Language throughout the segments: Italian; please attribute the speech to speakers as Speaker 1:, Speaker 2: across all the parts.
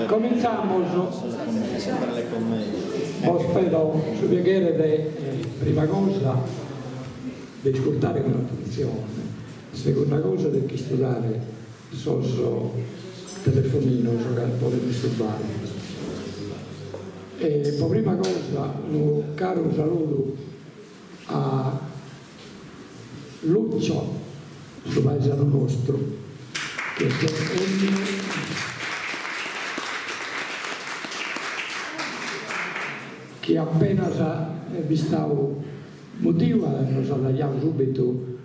Speaker 1: Comenzamos. Vos spero su piacere di prima cosa di ascoltare con attenzione, seconda cosa di studiare sul telefonino che può disturbare. E per prima cosa un caro saluto a Lucio, suo paesano nostro, che appena sa visto motivo nos andiamo subito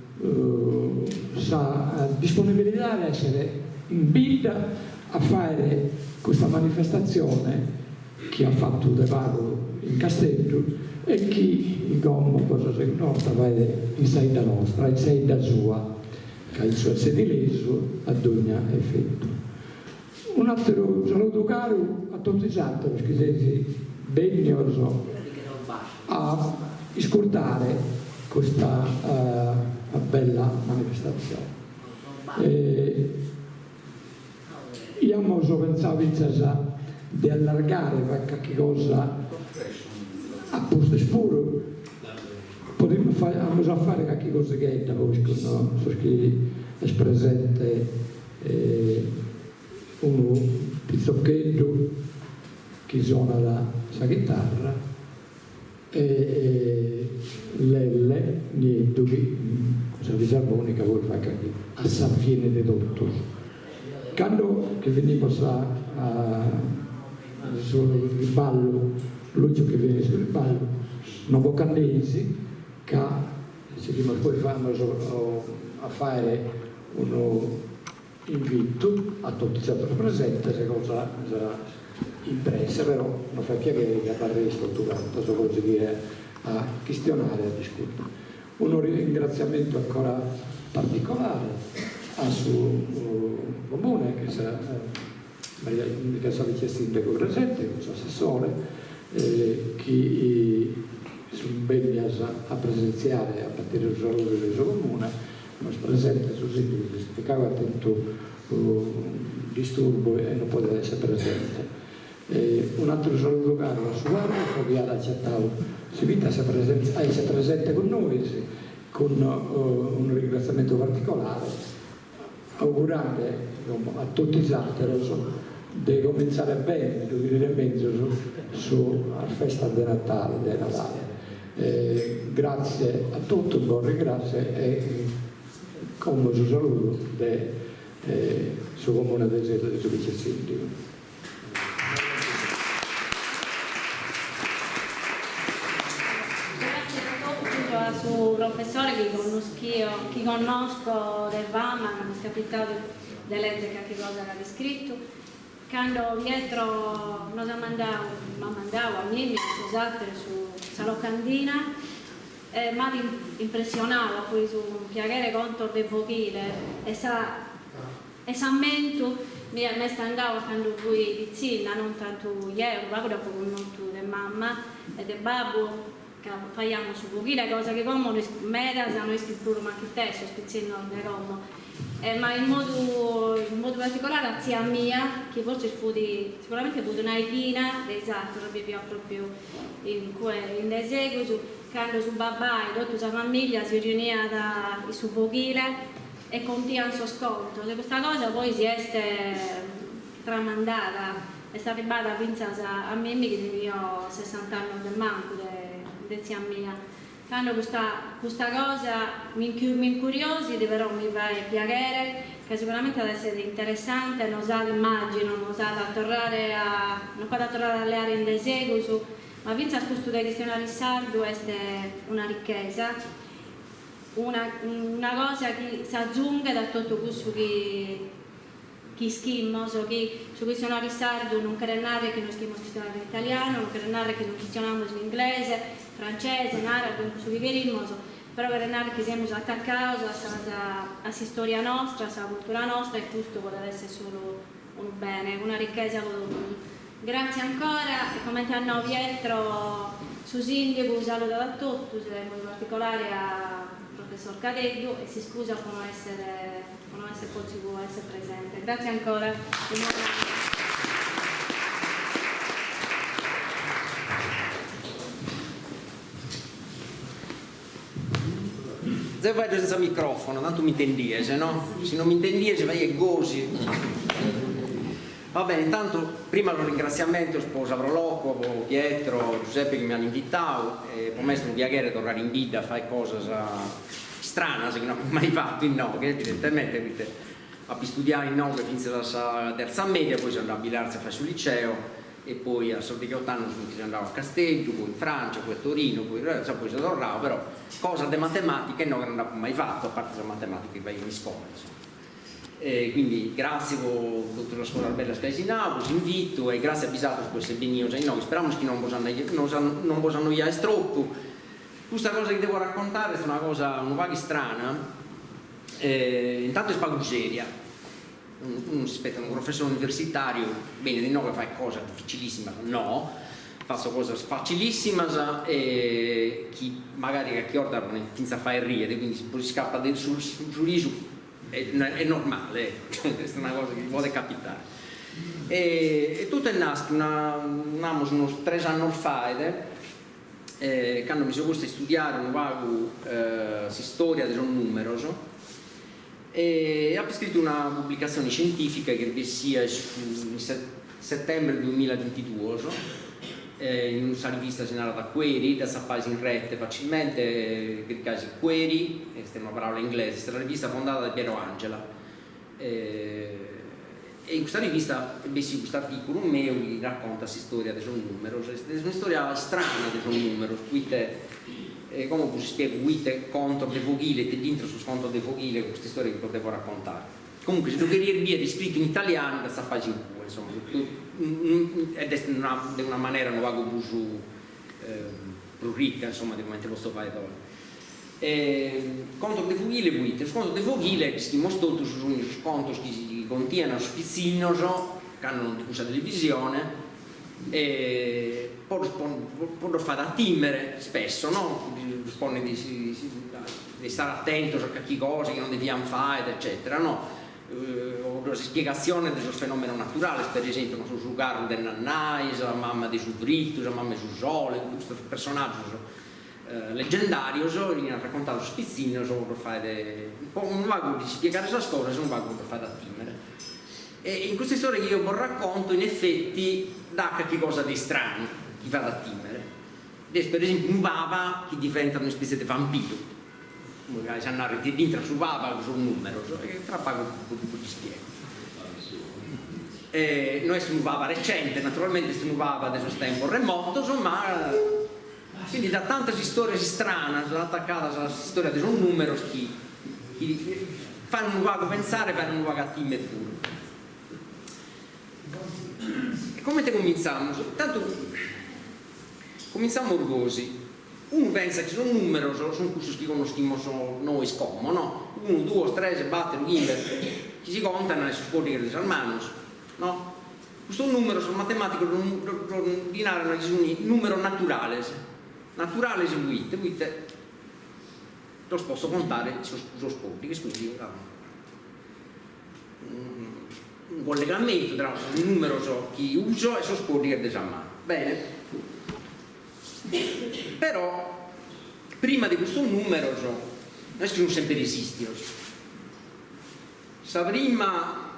Speaker 1: sa disponibilità di essere in vita a fare questa manifestazione che ha fatto De Vago in Castello e chi come cosa si nota va in sede nostra, in sede sua, che ha il suo sedileso a ogni effetto. Un altro saluto caro a tutti gli altri che siete degnoso a ascoltare questa bella manifestazione. Io ho pensato di allargare qualche cosa a posto spuro, potremmo fare qualche cosa che è da voi, perché è presente un pizzocchetto che suona la chitarra e l'L, niente, che cosa di armonica vuol fare a San Fine di tutto. Quando che veniamo sul ballo, Lucio che viene sul ballo, Novo Candesi, che seguiamo poi a fare un invito a tutti gli altri presenti, se cosa impressa, però non fa piacere che a resto posso conseguire a questionare, a discutere. Un ringraziamento ancora particolare al suo comune, che sarà Maria Savice Sindaco presente, il suo assessore, che si impegna a presenziare a partire dal giorno del suo comune, ma è presente sul sito di giustificare attento disturbo e non poteva essere presente. Un altro saluto caro a Suarez, che ha accettato si invita a essere presente con noi, con un ringraziamento particolare, augurare a tutti gli altri di cominciare bene, di venire mezzo sulla festa di Natale, grazie a tutti, un buon ringrazio e come un saluto del suo comune del suo vice sindaco.
Speaker 2: Su professore che conosco del Vama, mi è capitato di leggere qualche cosa che aveva scritto, quando dietro non mandavo a me, scusate, su locandina, mi ha impressionato poi su un piacere conto del vocile e mento mi stangava quando voi di zina, non tanto ieri, ma dopo con molto di mamma e del babbo, che facciamo su pochine cose che come mera sanno scrittura ma che testo spezzino di Roma ma in modo particolare a zia mia che forse sicuramente fu una idina esatto proprio in eseguito quando su babà e tutta la famiglia si riunia su pochine e continua il suo sconto e questa cosa poi si è tramandata è stata arrivata a me che ho 60 anni del manco di zia mia. Quando questa cosa mi incuriosi, però mi fa piacere, che sicuramente deve essere interessante, non sa immagino, non sa tornare alle aree in deseguo, ma penso a questo dei questionari sardo è una ricchezza, una cosa che si aggiunge da tutto questo che schimmo, che su questionari sardo non credere che non schimmo questionare in italiano, non credere che non questionamos in inglese, francese, in arabo, su viverismo, però credere che siamo attaccati a storia nostra, a cultura nostra e questo potrebbe essere solo un bene, una ricchezza. Grazie ancora e come ti hanno Pietro su sindaco, un saluto a tutti, in particolare a professor Cadeggio e si scusa per non essere possibile essere presente. Grazie ancora.
Speaker 3: se vai senza microfono, tanto mi intendiese, no? Se non mi intendiese vai e gosi. Va bene, intanto prima lo ringraziamento sposa Proloco, Pietro, Giuseppe che mi hanno invitato, e poi me un piacere tornare in vita a fare cose strane che non ho mai fatto in Noghe, evidentemente a studiare in Noghe fino alla terza media, poi sono andato a Bilarza a fare sul liceo e poi a Sordi che 8 anni sono andato a Castello, poi in Francia, poi a Torino, poi sono tornato, però cosa di matematica no, che non ho mai fatto, a parte la matematica che vai in scuola. Quindi grazie per la scuola bella Spaesinau, vi invito e grazie a Bisato per essere venuti in noi. Speriamo che non vi annoiate troppo. Questa cosa che devo raccontare è una cosa un po' strana. Intanto è spaguseria. Uno si aspetta un professore universitario, bene, di nuovo fai cose difficilissime, no, faccio cose facilissime e chi magari a chi orda non inizia a fare ridere, quindi si scappa sul riso. È normale, questa è una cosa che può capitare. E tutto è nato unos 3 anni fa, quando mi sono posto a studiare un vago storia del numero, e ho scritto una pubblicazione scientifica che sia in settembre 2022 in una rivista segnalata Query, da sapere in rete facilmente, che caso Query, questa è una parola inglese, è una rivista fondata da Piero Angela, e in questa rivista questo articolo mio che racconta questa storia del numero, è una storia strana del numero, come si spiega, contro De Voghile, e dentro sul conto De Voghile queste storie che potevo raccontare. Comunque se lo queria dire scritto in italiano da sapere in cui, insomma, ed è di una maniera un vago più ricca, insomma, di come te lo sto fare dopo. Conto De Voghile, il conto De Voghile si dimostra tutti i conti che contiene spizzino, che hanno di questa televisione, e poi fare da timere spesso, no? Rispone di stare attento a che cose che non dobbiamo fare, eccetera, no? La spiegazione del fenomeno naturale, per esempio, non so, su Carlo del Nannais, la mamma di Sudritto, la mamma di Susole, questo personaggio leggendario, viene raccontato spizzino per fare un vago di spiegare queste cose, un vago per fare da timere. E in queste storie che io vi racconto, in effetti, dà qualche cosa di strano chi fa da timere. Per esempio, un papa che diventa una specie di vampiro. Magari si andare dentro su papa su un numero, e tra poco ti spiego. Non è un papa recente, naturalmente è un papa del suo tempo remoto, ma quindi da tante storie strane sono attaccate alla storia di un numero che fanno un vago pensare, fanno un vago a timere pure. Come te cominciamo? Tanto cominciamo orgosi. Uno pensa che sono numeri, sono cose che conosciamo noi scomo, no? 1, 2, 3, 4, 5, che si contano e si può dire di manos, no? Questo numero sono matematico ordinare un numero naturale. Naturale è 8 lo posso contare su sporti, che scusi, un collegamento tra il numero che uso e su sporti che desamano. Bene. Però prima di questo numero non è che non sempre esistono. La prima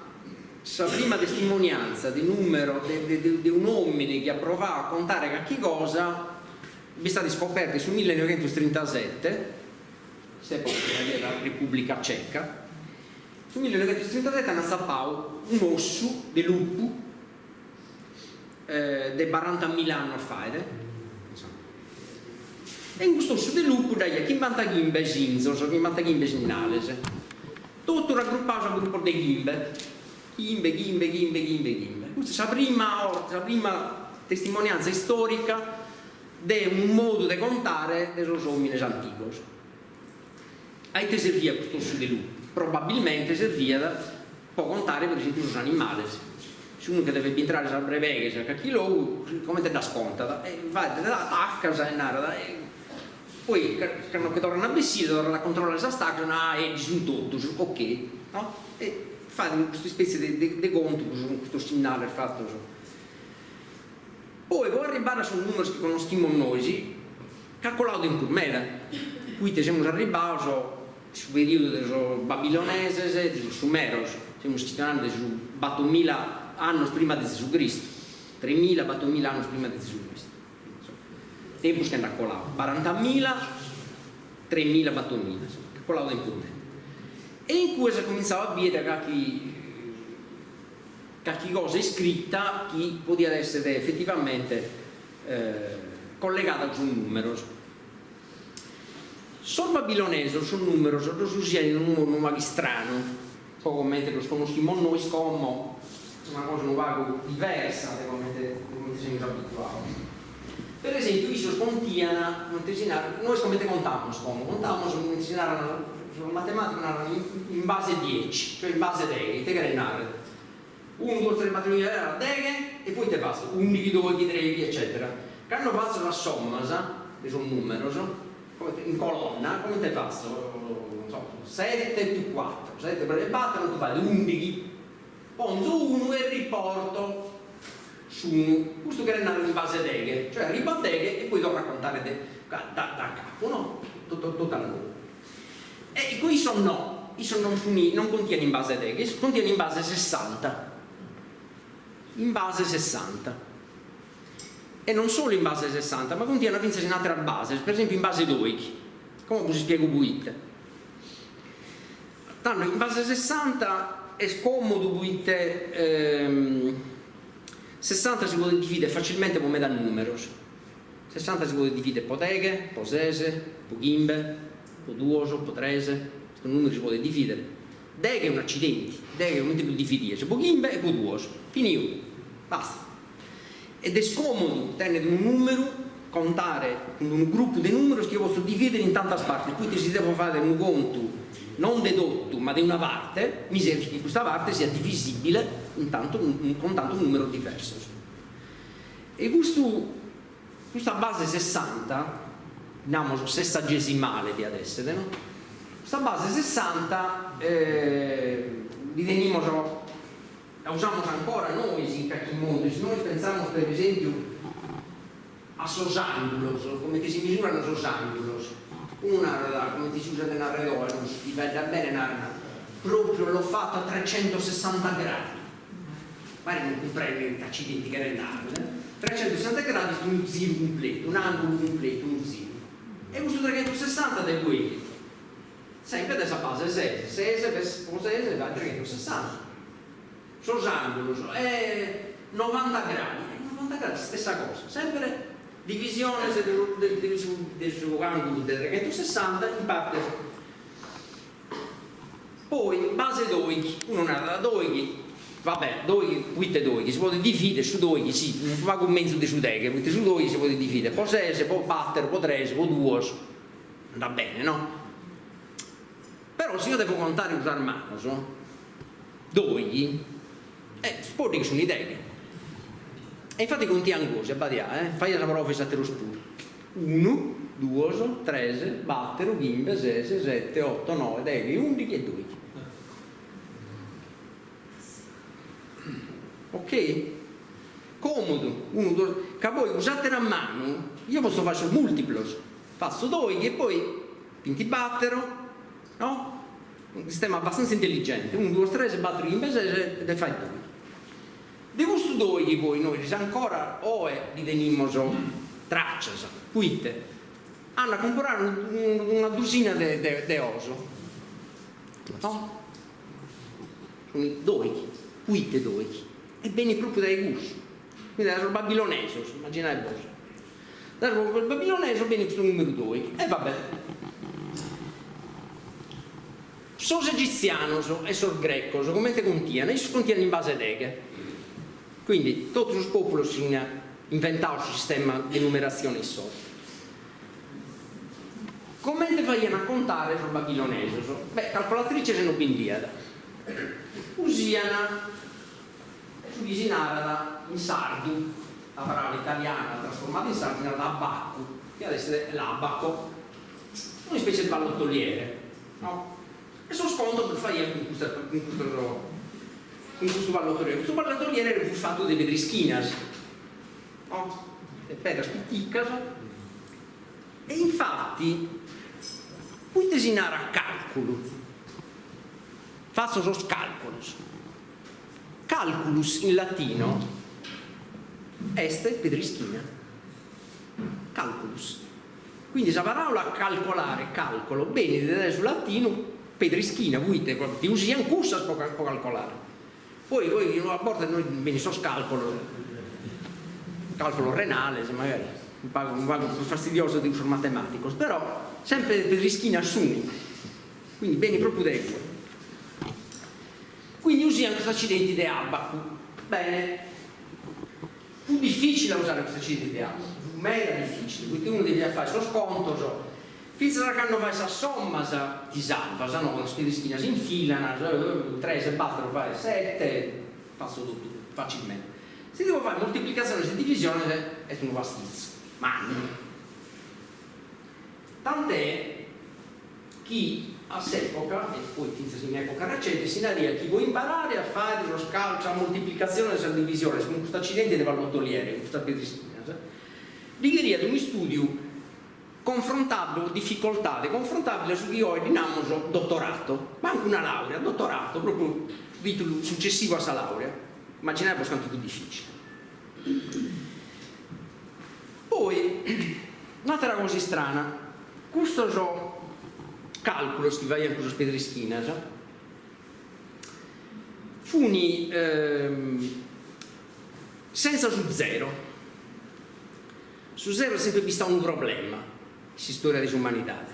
Speaker 3: testimonianza di numero di un uomo che ha provato a contare qualche cosa è stata scoperta nel 1937, nella Repubblica Ceca. Nel 1937 hanno sappato un osso di lupo di 40.000 anni fa. E in questo osso di lupo da chi manta gimbe zinzo, chi manta gimbe zinales. Tutto raggruppato a gruppo di gimbe. Gimbe. Questa è la prima testimonianza storica di un modo di contare dei uomini antichi. A che serviva questo osso di lupo? Probabilmente serviva per contare per esempio gli animali. Se uno che deve entrare a breve, se a chilo, come te da sconta? Vai da casa e nada. Poi quando tornano a Bessina, tornano a controllare questa stacca, e disunto, ok, no? E fare questa specie di conto con questo segnale fatto. Poi può arrivare su un numero che conosciamo noi, calcolato in curmela. Qui siamo arrivati sul periodo del babilonese, del sumeros, stiamo scrivendo su 4.000 anni prima di Gesù Cristo, 3.000, 4.000 anni prima di Gesù Cristo. Tempo che andrà colato, 40.000, 3.000, 4.000, che colato in punto. E in cui si cominciava a vedere qualche cosa scritta che poteva essere effettivamente collegata con un numero. Sul babilonese, sul numero, lo si usa in un numero strano, un po' come lo conosciamo noi, come una cosa un vago diversa da come siamo abituati. Per esempio, questo contiene, noi come contiamo, sulla matematica in base 10, cioè in base 10, te che 1, 2, 3, 4, 5, 10 e poi te passa 11, 12, 13, eccetera. Quando faccio la somma, che sono numeri, in colonna, come te faccio? 7 più 4, 7 per 4, tu fai 11, ponzo 1 e riporto su 1. Questo che è in base 10, cioè arriva a 10 e poi devo raccontare da capo, no? Tutto al nuovo. E qui sono non contiene in base 10, contiene in base 60. In base 60. E non solo in base 60, ma contiene un'altra base, per esempio in base 12. Come vi spiego buite? Tanto in base 60 è scomodo buite 60 si può dividere facilmente come da numeri. 60 si può dividere po teghe, po sese, po gimbe, po duoso, po trese, questo numero si può dividere. Deghe è un accidente, deghe è un multiplo di dividere, po gimbe e po duoso, finito, basta. Ed è scomodo tenere un numero, contare un gruppo di numeri che io posso dividere in tante parti, quindi si deve fare un conto non dedotto ma di una parte, mi serve che questa parte sia divisibile con tanto un numero diverso. E questa base 60, diciamo sessagesimale di adesso, no? Questa base 60 la usiamo ancora noi in qualche modo. Se noi pensiamo per esempio a sosangulos, come si misurano sosangulos, come si usa nell'arredo, si vede bene, proprio l'ho fatto a 360 gradi. Magari non comprende accidenti che renale, 360 gradi su un zero completo, un angolo completo, un zero. E questo 360 del quelli, sempre questa base 6 per 6 da 360. Sosangulos è 90 gradi, stessa cosa, sempre divisione del suo angolo del 360 in parte. Poi base 12, uno da 12, vabbè, 12, quite 12, si può dividere su 12, sì, non fa un mezzo di su 10, quindi su 12 si può dividere, può 6, può battere, può 3, può 2, andrà bene, no? Però se io devo contare usare mano, 12, si può dire che sono idee. E infatti contiamo cose, fai la prova esatto lo spuro. 1, 2, 3, battero, gimbe, 6, 7, 8, 9, 10, 11 e 12. Ok? Comodo. 1, 2, che voi usate a mano, io posso fare sul multiplos. Faccio 2 e poi pinti battero, no? Un sistema abbastanza intelligente. 1, 2, 3, battero, gimbe, 6 e fai 2. Di questo 2 poi noi ancora li teniamo tracce, quite, hanno a comprare una dozzina di oso, no? Sono 2, quite 2, e bene proprio dai gusti, quindi era il babilonese, immaginate voi, dal babilonese bene questo numero 2, e vabbè. Sos egizianos e sos grecos, come te contiene? Essi contiene in base deghe. Quindi tutti i popoli si hanno inventato il sistema di numerazione solo. Come te fai a contare sul babilonese? Beh, calcolatrice se non pindiada. Usiana, usinara in sardo, la parola italiana trasformata in sardo era l'abbacco, che adesso è l'abaco, una specie di pallottoliere, no? E sono sconto per fare in questo pallottoliere. Questo pallottoliere era fatto di pedrischinas, no? Le pedre spicticas. E infatti poi desinare calcolo. Faccio los calculos. Calculus in latino est pedrischina. Calculus. Quindi se la parola calcolare, calcolo, bene, vedete sul latino, pedrischina, vuite, ti usi anche cussa per calcolare. Poi a volte noi bene so calcolo renale, se magari un po' fastidioso di uso matematico, però sempre pedrischina assumi, quindi bene proprio d'equo. Quindi usiamo questo accidente di abacu. Bene, fu difficile usare questo accidente di abacu, mega difficile, perché uno deve fare lo sconto, finché quando fai la somma ti salva, se no con la pedrischina si infilano, 3 se battono fai 7, faccio tutto facilmente. Se devo fare moltiplicazione e divisione è un vastizio, ma tant'è chi a quest'epoca, e poi in epoca recente, si naria chi vuole imparare a fare lo scalcio, la moltiplicazione e la divisione, con questo accidente deve all'ottoliere, con questa pedrischina, righeria di un studio confrontabile, difficoltà, confrontabile su chi oggi abbiamo dottorato, ma anche una laurea, dottorato, proprio titolo successivo a questa laurea. Immaginate quanto più difficile. Poi, un'altra cosa strana, questo calcolo che va in questa pedrischina, funi senza su zero. Su zero è sempre visto un problema, questa storia dell'umanità.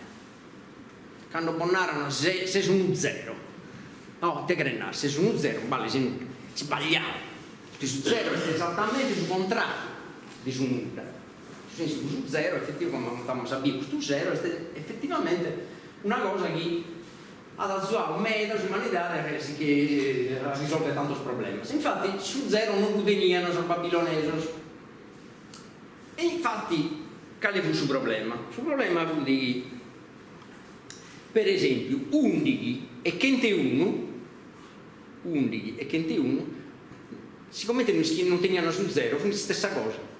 Speaker 3: Quando bonnarono se su un zero, no, te crenare, se su un zero, vale, sbagliato. Su zero è esattamente il contrario di su nulla. Su zero, effettivamente, come stiamo sapendo, questo zero è effettivamente una cosa che ha sua meta sull'umanità che risolve tanti problemi. Infatti su zero non uteniano i babilonesi. E infatti, quale fu il suo problema? Il suo problema fu di, per esempio, 11 e 21, siccome non tenevano su zero, fu la stessa cosa.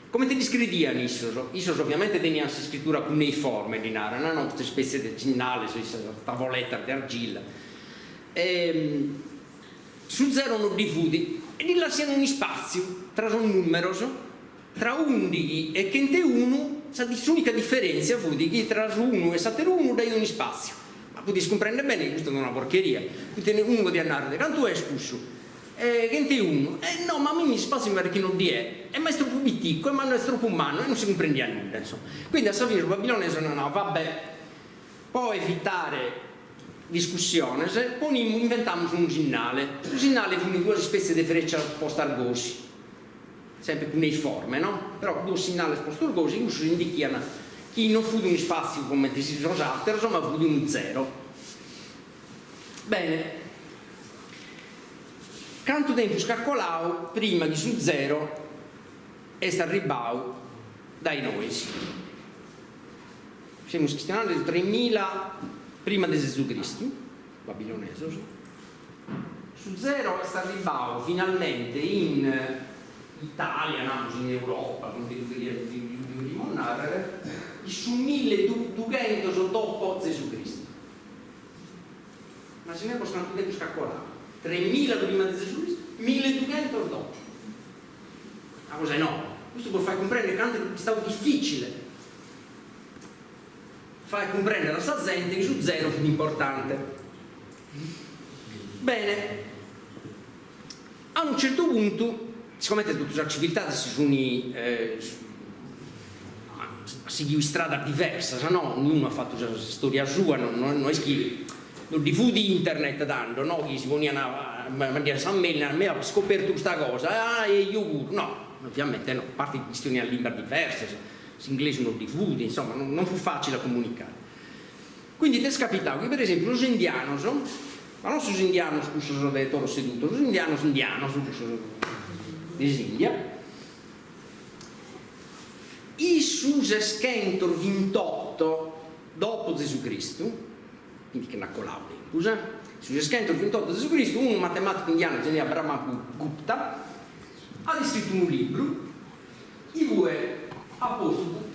Speaker 3: Come te li scriviano Isos ovviamente tenevano scrittura cuneiforme di nara, non queste specie di ginnale, tavoletta di argilla. Su zero non diffudi e lì lasciano un spazio tra un numero, tra 11 e 21, l'unica differenza fu che tra 1 e 1 dai un spazio. Ma potete comprendere bene che questa è una porcheria. Quindi uno di andare, quanto è scusso? 21, no, ma a me mi spazio perché non di ma è troppo piccolo, ma non è troppo umano e non si comprende nulla, insomma. Quindi a sapere il babilonese no, vabbè, può evitare discussione, poi inventiamo un ginnale. Il ginnale fu due specie di freccia posta al gosi, sempre cuneiforme, no? Però due segnali posti al gosi, uso indichiano che non fu di un spazio come si rosato, insomma fu di un zero. Bene. Quanto tempo scaccolavo prima di su zero e sta arrivato dai noesi. Stiamo questionando il 3000 prima di Gesù Cristo, babilonese. Su zero sta arrivato finalmente in Italia, in Europa, come di rimonare, su 1200 dopo Gesù Cristo. Ma se ne può quanto tempo scaccolavo? 3000 prima di Gesù Cristo, 1200 dopo. Una cosa enorme. Questo può far comprendere quanto è stato difficile far comprendere alla sua gente che su zero fu importante. Bene, a un certo punto, siccome tutte le civiltà si sono seguito strada diversa, no? Ognuno ha fatto la storia sua, non è scritto. Non diffundi internet dando, no? Che si ponevano a mangiare San Mele, a me ha scoperto questa cosa, e yogurt, no, ovviamente no, a parte di questioni a lingua diverse, l'inglese non diffundi, insomma, non fu facile da comunicare. Quindi ti è capitato che per esempio los indianos, ma non sus indianos, scusa sono detto lo seduto, los indianos, dell'India, i sus eskentor 28 dopo Gesù Cristo, quindi che nacolava scusa, su scritto il 28 Gesù Cristo, un matematico indiano che si chiama Brahmagupta ha scritto un libro in cui ha posto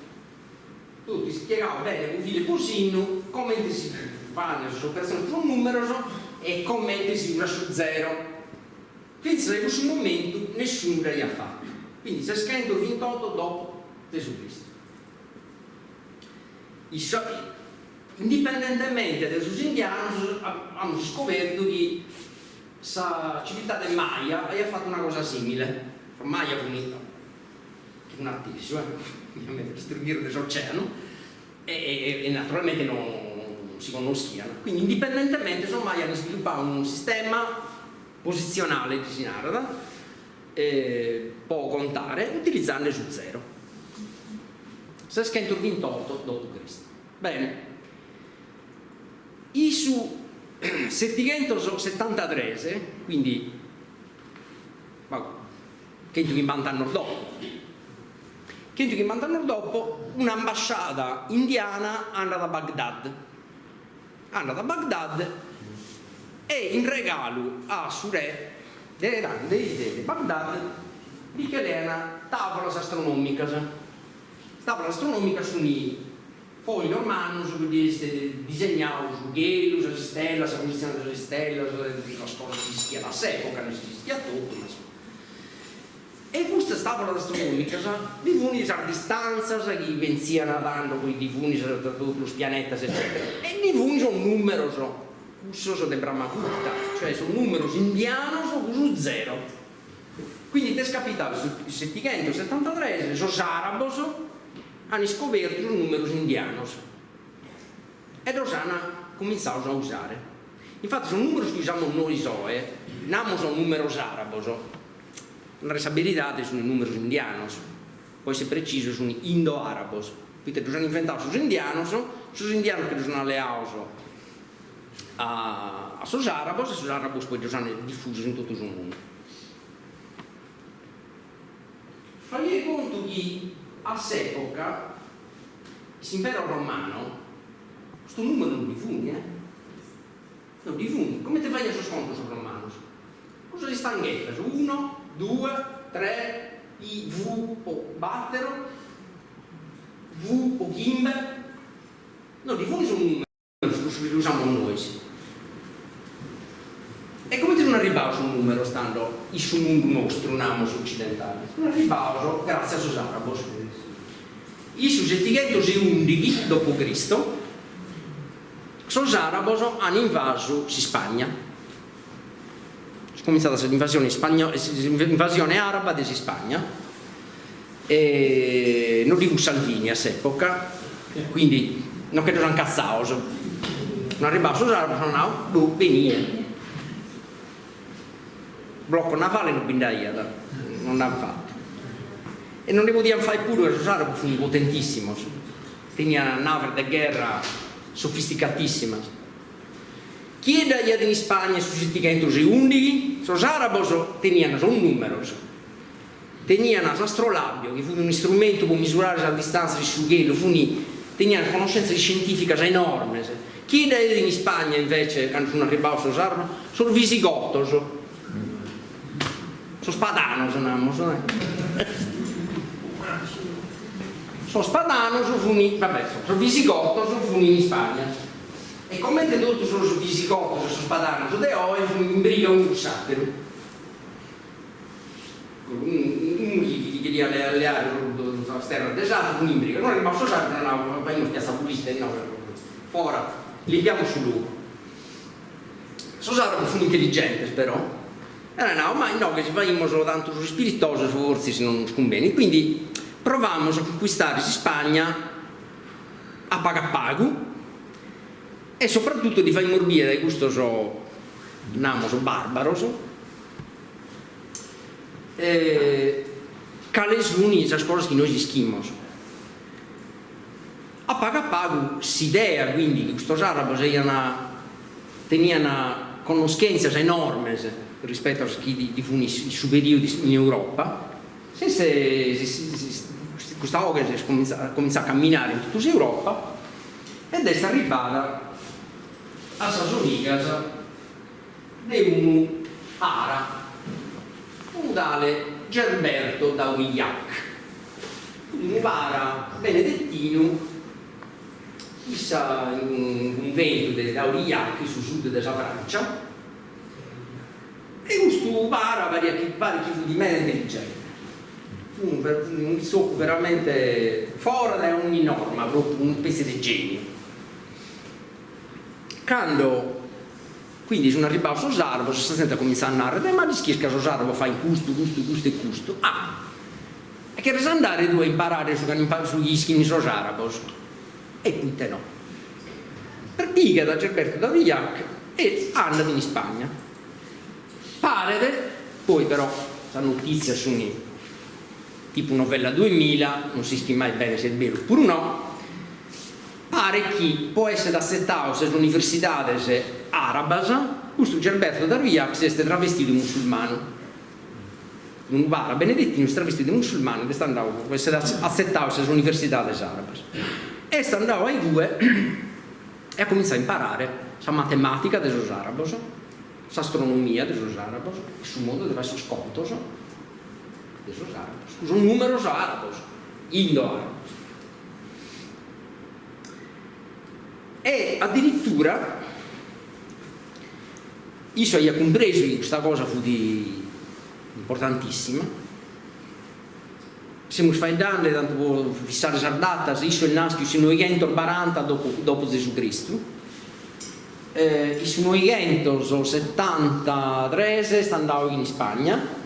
Speaker 3: tu ti spiegavo bene un filo così, come si fa su persone su un numero e come si usa su 0. Quindi in questo momento nessuno l'ha fatto. Quindi si è scritto il 28 dopo Gesù Cristo. Indipendentemente dai suoi indiani hanno scoperto che la civiltà del Maya ha fatto una cosa simile. Maya fu un artista, ovviamente distribuire l'oceano e naturalmente non si conoscevano. Quindi indipendentemente i Maya hanno sviluppato un sistema posizionale di Sinarda, può contare utilizzando su 0. Si è scritto il 28 d.C. Bene, su 773, quindi 150 anni dopo, un'ambasciata indiana andata a Baghdad e in regalo a suo re di Baghdad di che è una tavola astronomica su poi normale su cui disegnavo su gelo, sulle stelle, la posizione delle stelle, la scuola fisica da s'epoca, non esisteva tutto, e questa tavola astronomica di funi a distanza che venziano dando quei divuni da tutti i pianeti eccetera, e i divuni sono numeri sono di Brahmagupta, cioè sono numeri indiani su 0. Quindi ti è capitato nel 773 sono arabo hanno scoperto i numeri indiani e lo hanno cominciato a usare. Infatti sono numeri che usiamo noi non sono numeri arabi, la responsabilità sono i numeri indiani, poi se preciso sono indo-arabi. Quindi lo hanno inventato sugli indiani che sono alleati a sugli arabi e sugli arabi poi lo hanno diffuso in tutto il mondo. Fai conto che a quell'epoca l'impero romano questo numero non diffundi, come ti fai a sconto sul romano? Cosa di stanghetta? 1, 2, 3, I, V, o battero, V, o gimbe, non diffundi su un numero che usiamo noi. E come ti non arrivavo su un numero stando su mondo nostro, namos occidentale? Non arrivavo grazie a sus arabos. I su 711 d.C. sus arabos hanno invaso Spagna. È cominciata l'invasione araba di Spagna e non dico Salvini a quell'epoca, quindi non credo siano cazzato. Non arrivavo sus arabos, no, venire. Blocco navale non l'hanno fatto e non ne potevano fare pure perché i arabi furono potentissimi, tenevano navi di guerra sofisticatissime. Chi è in Spagna su 711? Gli arabi tenevano un numero, tenevano l'astrolabio che fu un strumento per misurare la distanza di sughello, tenevano conoscenze scientifiche enormi. Chi è in Spagna invece, quando sono arrivati gli arabi, sono visigottos. Sono spadano, sono spadano, sono visigotto, sono in Spagna. E come tutti sono visigotto, sono spadano, sono in briga un satiro. Un che dia le aree sulla terra desata, un in briga. Non è rimasto satiro, non abbiamo piazza pulita, fuori, limpiamo su lui. Sono arabi sono intelligenti, però. Ma no, che ci facciamo soltanto su spiritoso, forse se non sconviene. Quindi provavamo a conquistare Spagna a pago e soprattutto di fare morbire da questo barbaro calesuni, le cose che noi ischimos. A pago si idea quindi che questi arabi tenevano conoscenze enormi rispetto a chi di superiori in Europa, questa cosa comincia a camminare in tutta Europa ed è arrivata a Sasorigas di un ara, un tale Gerberto da Aurillac, un ara benedettino un vento dell'Aurillac sul sud della Francia, e questo pare che fu di meno intelligente. Un socco veramente fuori da ogni norma, proprio un pezzo di genio. Quando quindi sono arrivato a Sosarbo, si sente cominciare a narrare, ma di che Sosarbo fa in questo e questo. E che resa andare due a imparare sugli schini Sosarbos. E poi te no. Per piga da Gerberto d'Aurillac e andano in Spagna. Pare, poi però, la notizia sono tipo novella 2000, non si sa mai bene se è vero oppure no, pare che può essere accettato nelle università arabas, questo Gerberto d'Aurillac si è travestito di musulmano. Un bara benedettino si è travestito di musulmano e può essere accettato nelle università arabas. E sta andando ai due e ha cominciato a imparare la matematica dei arabos, l'astronomia dei arabos, sul mondo deve essere scontos dei arabos. Sono numeri arabos, indo-arabos. E addirittura io ho compreso che questa cosa fu importantissima. Siamo sfaidando, tanto per fissare le date, io sono nato nel 940 dopo Gesù Cristo. Nel 973 andavo in Spagna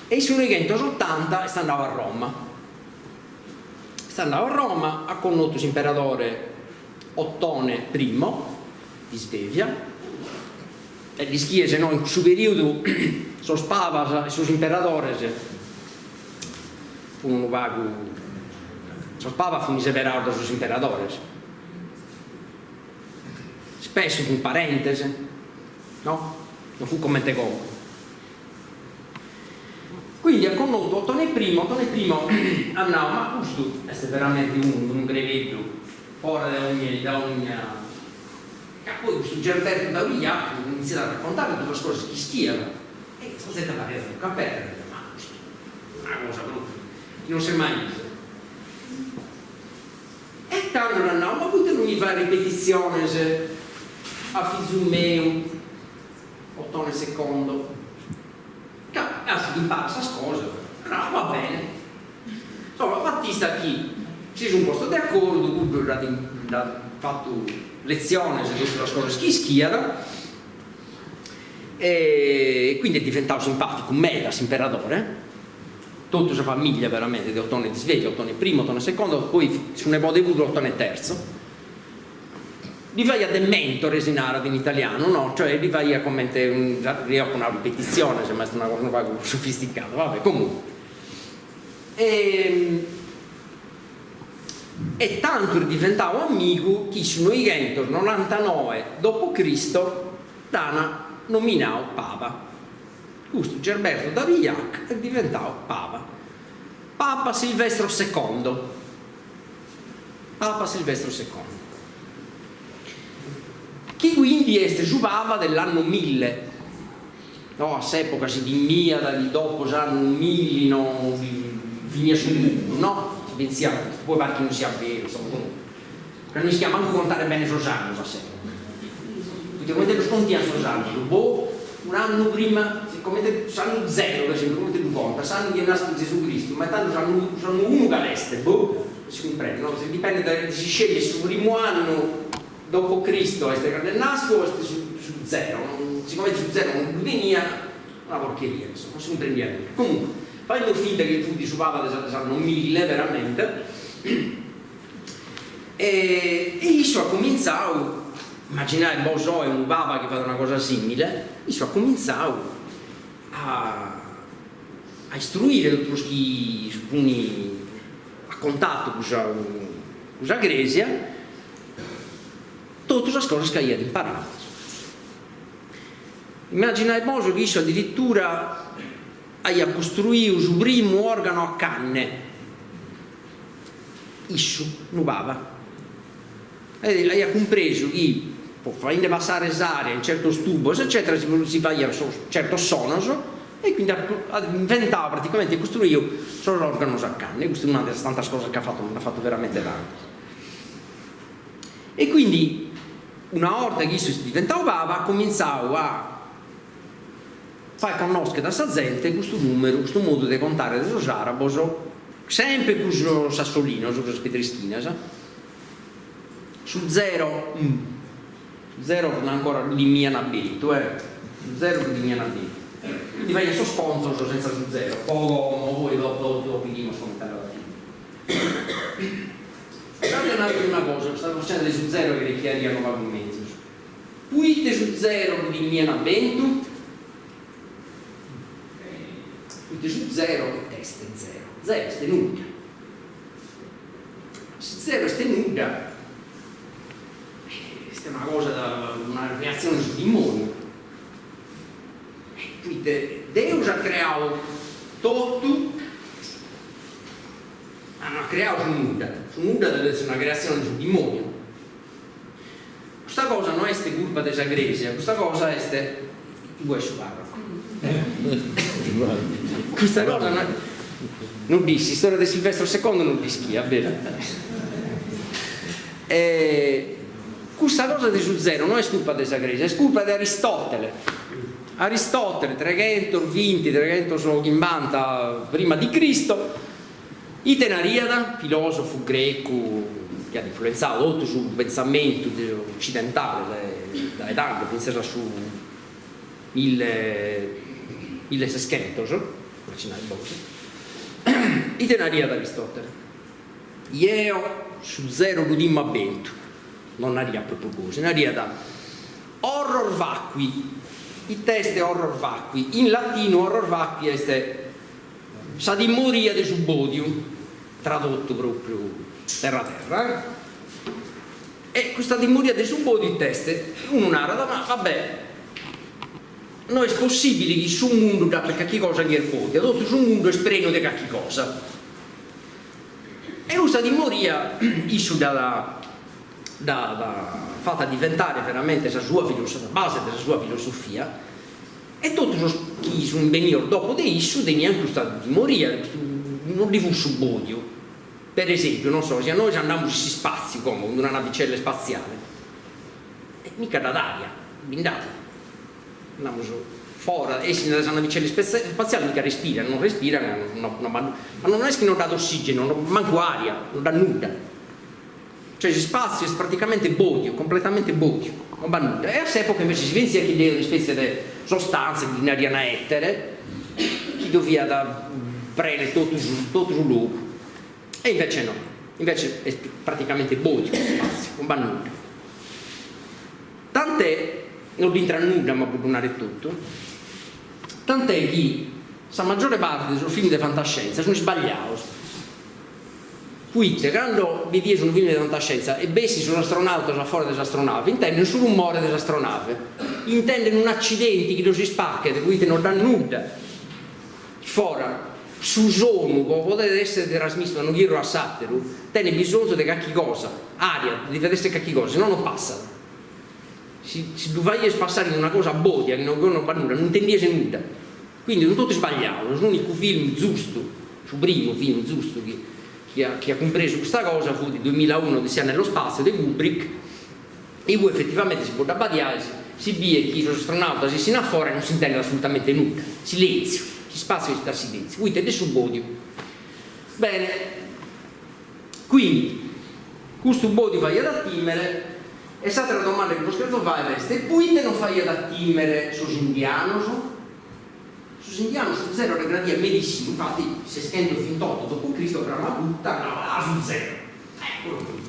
Speaker 3: e nel 980 andavo a Roma. Andavo a Roma, ha conosciuto l'imperatore Ottone I di Svevia, e di chiese no, in questo periodo sono spava e sono imperatori furono vago, sono spava fu severato sui imperatori, spesso con parentesi, no? Non fu come te come. Quindi ha conosciuto Ottone I andava, ma questo è veramente un brevetto fuori da ogni. E poi questo Gerberto d'Aurillac ha iniziato a raccontare tutte le cose che schiava e sono state parere del capello, ma questo è una cosa brutta, che non si è mai vista. E quando andava, ma poi non mi fa ripetizione a figlio mio, Ottone II. Si impara queste cose, no, va bene. Insomma, fatti sta qui, ci sono un posto d'accordo, Google ha fatto lezione su tutte le cose che schiera, e quindi è diventato simpatico con me, da imperatore, tutta la famiglia veramente di Ottone di Svevia, Ottone I, Ottone II, poi su ne può avuto Ottone III. Li vai a del mentore in arabe in italiano, no? Cioè li vai a commentare una ripetizione, se mai è una cosa sofisticata, vabbè, comunque. E tanto diventavo amico che su 999 d.C. l'hanno nominato Papa. Questo Gerberto d'Aurillac è diventato Papa. Papa Silvestro II. Papa Silvestro II. Che quindi giubava dell'anno 1000, no? A s'epoca si dimia di dopo l'anno 1000, no? Finia su no? Pensiamo, poi perché non sia vero, insomma, comunque. Perché non si chiama anche contare bene Sosarno, a s'epoca. Quindi come te lo scontiamo Sosarno, boh, un anno prima, come sanno zero, per esempio, come te lo conta, sanno che è nato Gesù Cristo, ma tanto sanno uno che all'est, boh, si comprende, no? Se dipende si sceglie sul primo anno dopo Cristo è del nasco o su zero, siccome su zero non venia una porcheria, insomma, non si comprende niente. Comunque, fai mio figlio che tu disubava dell'anno 1000 veramente, e io ho cominciato, immaginare Boso e un Baba che fa una cosa simile, io ho cominciato a istruire tutti chi a contatto con la Grecia, tutte le cose che io ho imparato. Immaginate Boso che io addirittura ho costruito il primo organo a canne, io non bava. E ho compreso che facendo passare l'aria in certo stubo, eccetera, si fa certo sono, e quindi ha inventato praticamente, costruito solo l'organo a canne. Questa è una delle tante cose che ha fatto veramente tanto. E quindi una volta che io sono diventato papa cominciavo a far conoscere da sta gente questo numero, questo modo di contare degli arabi, sempre con lo sassolino, su questa petrischina, su 0, non ancora di mia nabito, 0 di mia nabito. Quindi vai a suo sponsor senza su 0, poi dopo finimo scontare alla fine. Guardate una cosa, sta facendo su 0 che richiede nuovamente. Puite su 0 di mia nabento, puite su 0 che testa è 0, 0 è nuda. Se 0 è nuda, questa è una cosa, una reazione sul demonio. Quindi Deus ha creato tutto, non ha creato su nuda deve essere una creazione sul demonio. Questa cosa non è colpa della Grecia, questa cosa è questa cosa non dissi, storia di Silvestro II non dischi, è vero. Questa cosa di su 0 non è colpa della Grecia, è colpa di Aristotele. Aristotele 320, 350 prima di Cristo, Itenariada, filosofo greco che ha influenzato molto sul pensamento occidentale da età, pensa su 1600, Itenariada Aristotele. Io su 0 ludimmo a bento, non aria proprio così, aria da horror vacui. Il testo è horror vacui, in latino horror vacui è sa dimoria di subodium, tradotto proprio terra. E questa dimoria di subodium il testo, uno narra, ma vabbè, non è possibile che su un mondo da per qualche cosa che è podio, tutto su un mondo è spreno di qualche cosa. E questa dimoria, issu fatta diventare veramente la sua filosofia, la base della sua filosofia, e tutti chi sono venuti dopo di esso tenevano questa dimoria, non di subbodio. Per esempio, non so, se noi andiamo in spazi come una navicella spaziale, mica da aria, blindata, andiamo fuori, essi nella navicella spaziale mica respirano, ma non è che non dà ossigeno, non manco aria, non dà nulla. Cioè il spazio è praticamente bodio, completamente bodio, non va nulla. E a quest'epoca invece si pensa che è una specie di sostanza di un'aria etere che doveva prendere tutto sul luogo. E invece no, invece è praticamente bodio il spazio, non va nulla. Tant'è, non entra nulla ma può donare tutto, tant'è che la maggiore parte dei suoi film di fantascienza sono sbagliati. Quindi, quando vi dice un film di fantascienza e bessi sull'astronauta o fuori dell'astronave, intendono solo un muore dell'astronave, intendono un accidente che lo si spacca, di cui non dà nulla. Fuori, su sono, potete essere trasmesso da un ghiro a satero, tiene bisogno di qualche cosa, aria, deve essere qualche cosa, se no non passa. Se dovete passare in una cosa bodia, che non va nulla, non intendete nulla. Quindi sono tutti sbagliati, è l'unico film giusto, il primo film giusto che ha compreso questa cosa fu di 2001 di Sia nello spazio di Kubrick, e poi effettivamente si può abbadiare, si vede che l'astronauta si fuori e non si intende assolutamente nulla, silenzio, si spazio e sta silenzio, quindi è sul bodio. Bene, quindi questo bodio vai ad attimere, e stata la domanda che lo scritto fa è e poi te non fai ad attimere sus indiano, sus indiano su 0 le gradi a medicina, infatti se stendo fin tutto dopo Cristo per la tutta su 0, eccolo qui.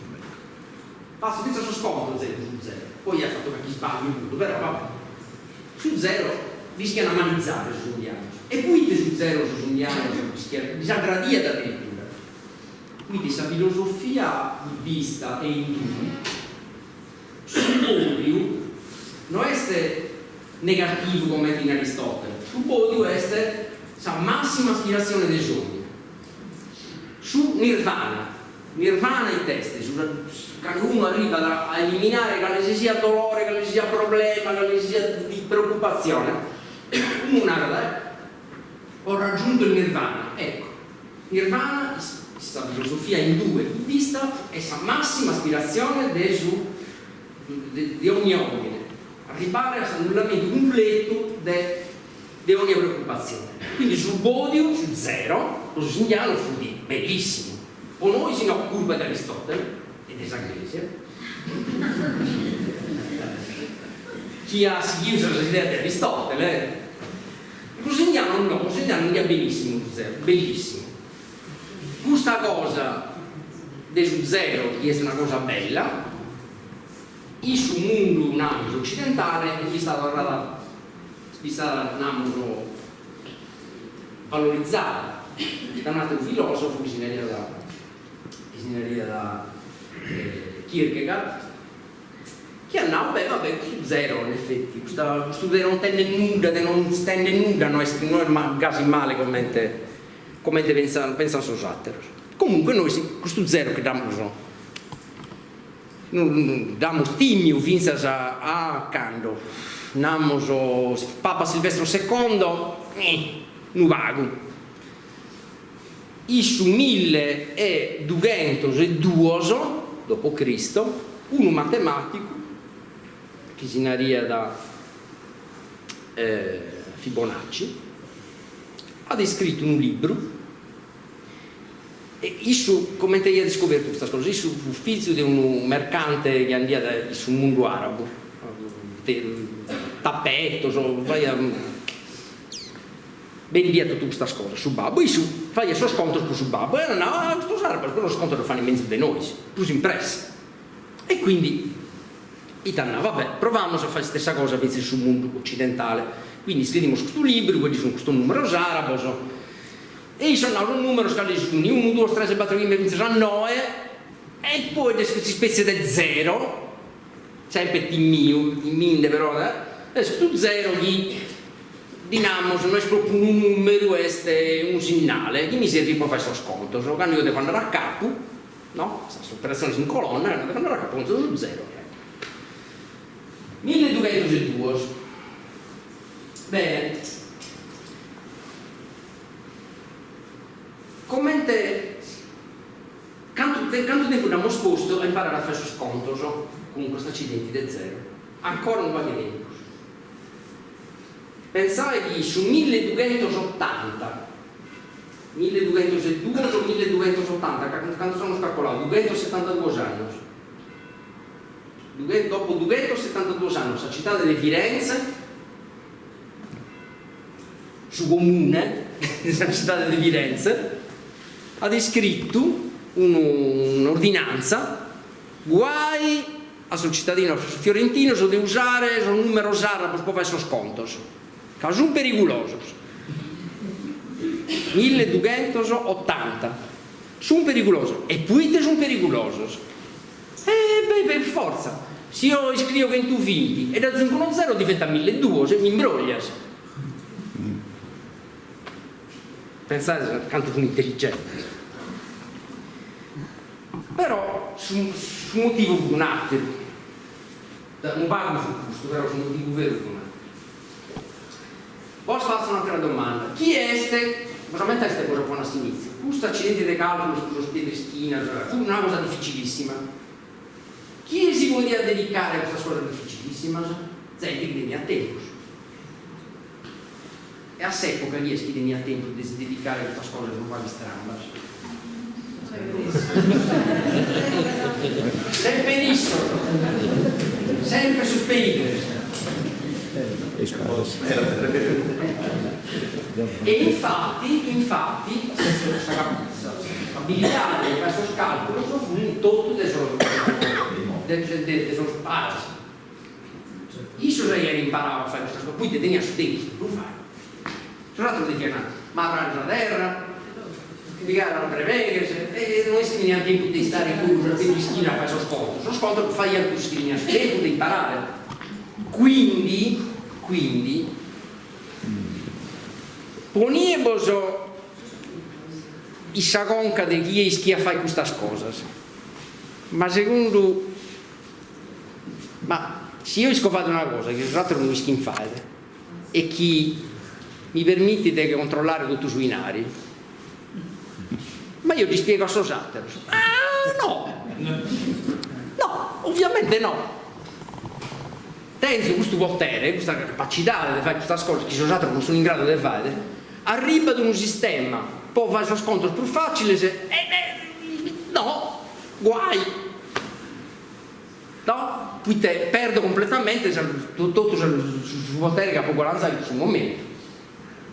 Speaker 3: Passo senza suo scomodo 0 su 0, poi ha fatto qualche sbaglio tutto, però vabbè. Su 0 rischiano a manizzare su indiano, e poi su 0 su indiano rischiano disagradia da addirittura. Quindi questa filosofia buddista e indù sul bodio non è negativo come in Aristotele, sul bodio è la massima aspirazione dei giorni. Su nirvana i testi, quando uno arriva a eliminare che ne sia dolore, che ne sia problema, che ne sia di preoccupazione, uno narra, ho raggiunto il nirvana. Ecco, nirvana, questa filosofia indù e buddista, è la massima aspirazione del di ogni ordine, arrivare all'annullamento completo di ogni preoccupazione. Quindi sul podio, sul zero, lo segnalo fu di bellissimo. O noi si no curva di Aristotele e di Saglesia. Chi ha seguito l'idea di Aristotele, lo segnalo no, lo segnalo benissimo sul zero, bellissimo. Questa cosa del zero che è una cosa bella, il suo mondo un ambito occidentale è stata valorizzata da un altro filosofo che si da Kierkegaard, che hanno vabbè questo zero in effetti, questo zero non tende nuda, non è quasi male come pensano sui satteros. Comunque noi questo zero che damo stimio fino a quando Papa Silvestro II non vago. Su 1202 dopo Cristo, un matematico che si naria da Fibonacci ha descritto un libro e come ti hai scoperto questa cosa? Fu figlio di un mercante che andava sul mondo arabo, tappetto, vendia tutte queste cose su babbo, e fai il suo sconto su babbo, e no, questo arabo, quello sconto lo fanno in mezzo di noi, più impressi. E quindi vabbè, proviamo a fare la stessa cosa invece sul mondo occidentale. Quindi scriviamo questo libro, quelli sono questo numero arabo, e sono un numero scala di 1, 2, 3, 4, 5, 6, 7, 9, e poi queste specie di zero, sempre di minde però, questo zero di dinamo, se noi proprio un numero, è un segnale, che mi serve per fare questo sconto, quando io devo andare a capo, no? Sono operazioni in colonna, devo andare a capo, non sono zero. 1202. Bene. Commente quanto tempo abbiamo sposto a imparare a fare questo sconto con questo accidente di zero? Ancora un po' di tempo. Pensate che su 1280 o 1280, quanto sono calcolato? 272 anni. Dopo 272 anni, la città delle Firenze, su comune, la città delle Firenze, ha descritto un'ordinanza, guai a sul cittadino fiorentino di usare il numero arabo per fare i suoi scontos, che sono pericolosi. 1280 sono pericolosi, e poi sono pericolosi. Per forza, se io scrivo che tu vinti e da 510 diventa 1200, se mi imbroglias. Pensate quanto sono intelligenti. Però su motivo di un attimo, non parlo su questo, però su motivo vero di un attimo. Posso fare un'altra domanda? Chi è este? Veramente questa cosa buona a sinistro. Questo accidente di calcolo sullo spiede schina fu una cosa difficilissima. Chi si vuole dedicare a questa cosa difficilissima? Gente che viene a tempo. E a s'epoca riesci che viene a tempo di dedicare a questa cosa non va di stramba. Sempre benissimo, sempre su pericoli. E infatti questa abilità di fare questo calcolo fu un tutto dei suoi pari. Io so che imparavo a fare questa cosa, poi ti teniamo su tempo, non fai. Sono altro di chiamare, ma avrà la terra, piegare la preveghe, e non è neanche tempo di stare in culo, di schina a fare lo sconto. Lo sconto fai a tu schina, su tempo di imparare. Quindi poniamo i sagonca di chi a fare queste cose, ma secondo se io ho scovato una cosa che l'altro non mi fare e chi mi permette di controllare tutti sui nari, ma io ti spiego a Sosatero. No, ovviamente no. tengo questo potere, questa capacità di fare queste cose che gli altri non sono in grado di fare, arriva ad un sistema, poi fa i scontri più facili, no, guai, no? Poi te perdo completamente tutto il potere che può guadagnare in questo momento.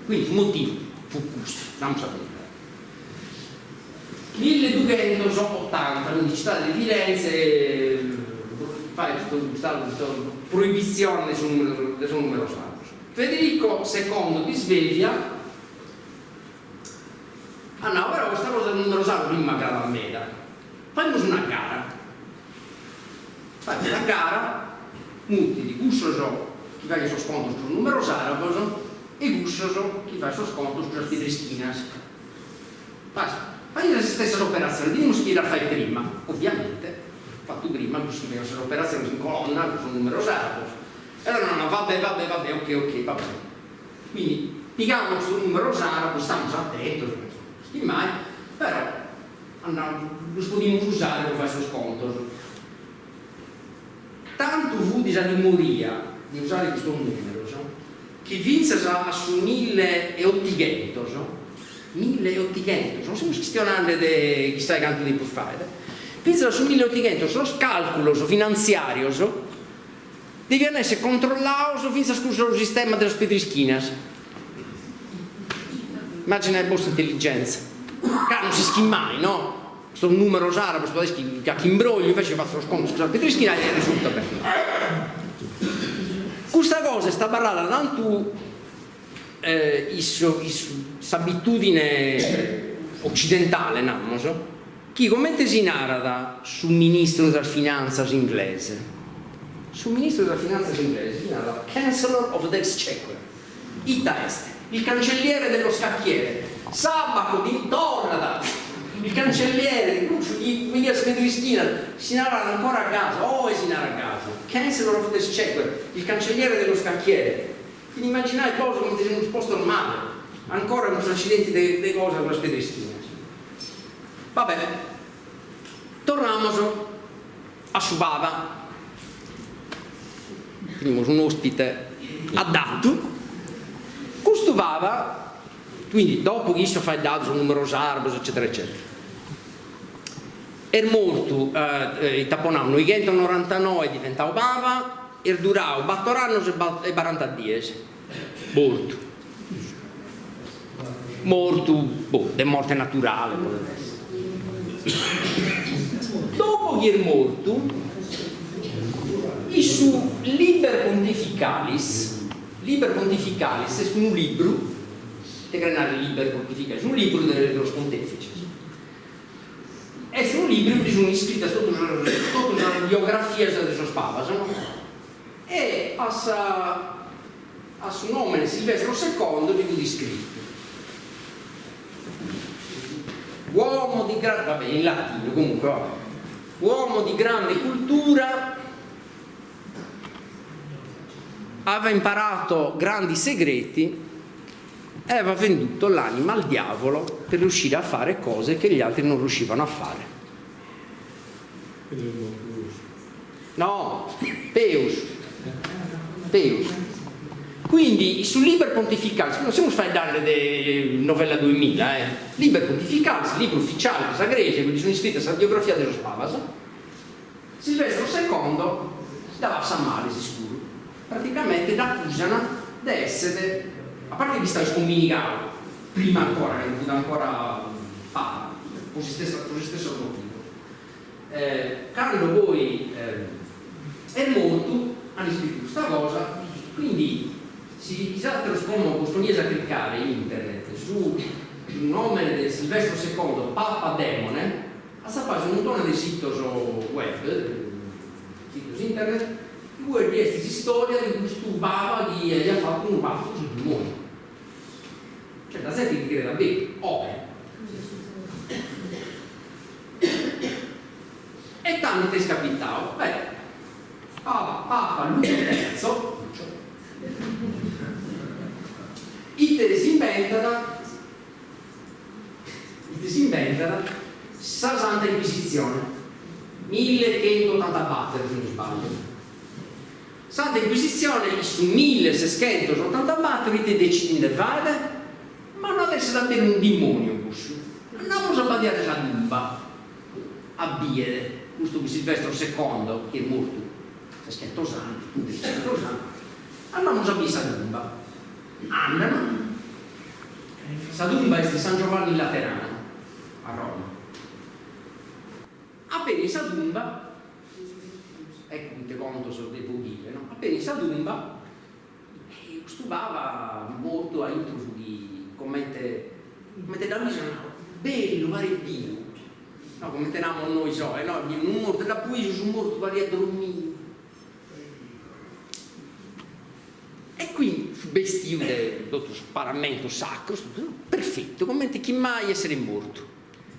Speaker 3: Quindi il motivo fu questo, non sapete. 1280, quindi città di Firenze, fare questa proibizione sul numero sacro. Federico II di Svevia, no, però questa cosa del numero sacro prima che la meta. Facciamo una gara. Fate una gara, molti di Gussoso chi fa il suo sconto sul numero sacro e Gussoso chi fa il suo sconto sulle Pietristinas. Basta. Fai la stessa operazione, dimmi chi la fai prima, ovviamente, fatto prima, questa operazione in colonna, sul numero sacro. Allora no, vabbè, ok, va bene. Quindi, pigliamo questo numero sacro, stiamo attenti, mai, però lo possiamo usare per fare il suo sconto. Tanto fu di moria di usare questo numero, che vinse su 1800, 1800, non stiamo questionando chi sta canto di può fare, vinse su 1800, lo calcolo finanziario deve essere controllato finché scusa il sistema delle Pietristinas. Immagina la vostra intelligenza, che non si schimma mai, no? Questo numero sardo, che imbroglio, invece faccio lo sconto sulla Pietristiana e risulta bene. Questa cosa sta parlata tanto questa abitudine occidentale, no? Chi come si narra sul ministro della finanza inglese? Sul ministro della finanza inglese si narra Chancellor of the Exchequer, il cancelliere dello scacchiere, Sabaco di Torrada, il cancelliere di William Pietristiana, si narra ancora a caso, si narra a caso, Chancellor of the Exchequer, il cancelliere dello scacchiere. Quindi immaginate cose come se un posto normale, ancora un accidente di cose con la Pietristiana. Vabbè, torniamo a Subava. Abbiamo un ospite adatto. Questo Bava, quindi dopo che si fa il dato sul numero sardo, eccetera, eccetera, è morto il Taponano, 1999 diventava Bava, e durava 4 anni e 40 dies. Morto, di morte naturale. Dopo che è morto, su Liber Pontificalis è un libro, te granare Liber Pontificalis, un libro dello pontefice. È un libro che sono iscritte sotto una biografia del suo Papa, e a suo nome Silvestro II vi descritto. Uomo di grande, vabbè, in latino comunque, uomo di grande cultura, aveva imparato grandi segreti e aveva venduto l'anima al diavolo per riuscire a fare cose che gli altri non riuscivano a fare. No, Peus. Quindi sul Liber Pontificalis, non siamo fare dare novella 2000, Liber Pontificalis, libro ufficiale della Grecia, quindi sono iscritte alla biografia dello Spavas. Silvestro II dava a San Male, sicuro. Praticamente accusano di essere, a parte che stava scomunicato, prima ancora, che non ancora Papa, per lo stesso motivo. Quando poi è morto, hanno scritto questa cosa, quindi si altro come costoniese a cliccare in internet sul nome di Silvestro II, Papa Demone, a sapere un montone di siti web, siti internet, due di storia di questo Papa che gli ha fatto un Papa sul mondo. Cioè, da gente che crede a bene, e tanto è scapitato. Papa Lucio III si inventano la Santa Inquisizione 1184, se non sbaglio. Santa Inquisizione su 1684 decide di fare, ma non adesso davvero un demonio questo. Andiamo a badare la dumba a Biere, questo Silvestro II che è morto, si è scritto santo, andiamo a Bisa dumba, andano, la dumba è di San Giovanni Laterano a Roma. Appena in Sadumba, ecco un te conto se lo devo dire, no? Appena in Sadumba, stupava molto a intro di commente da misura, bello, pare Dio, no, come teniamo noi so, no, un morto da poi su un morto pare a dormire. E quindi vestito del paramento sacro, perfetto, commenta chi mai essere morto.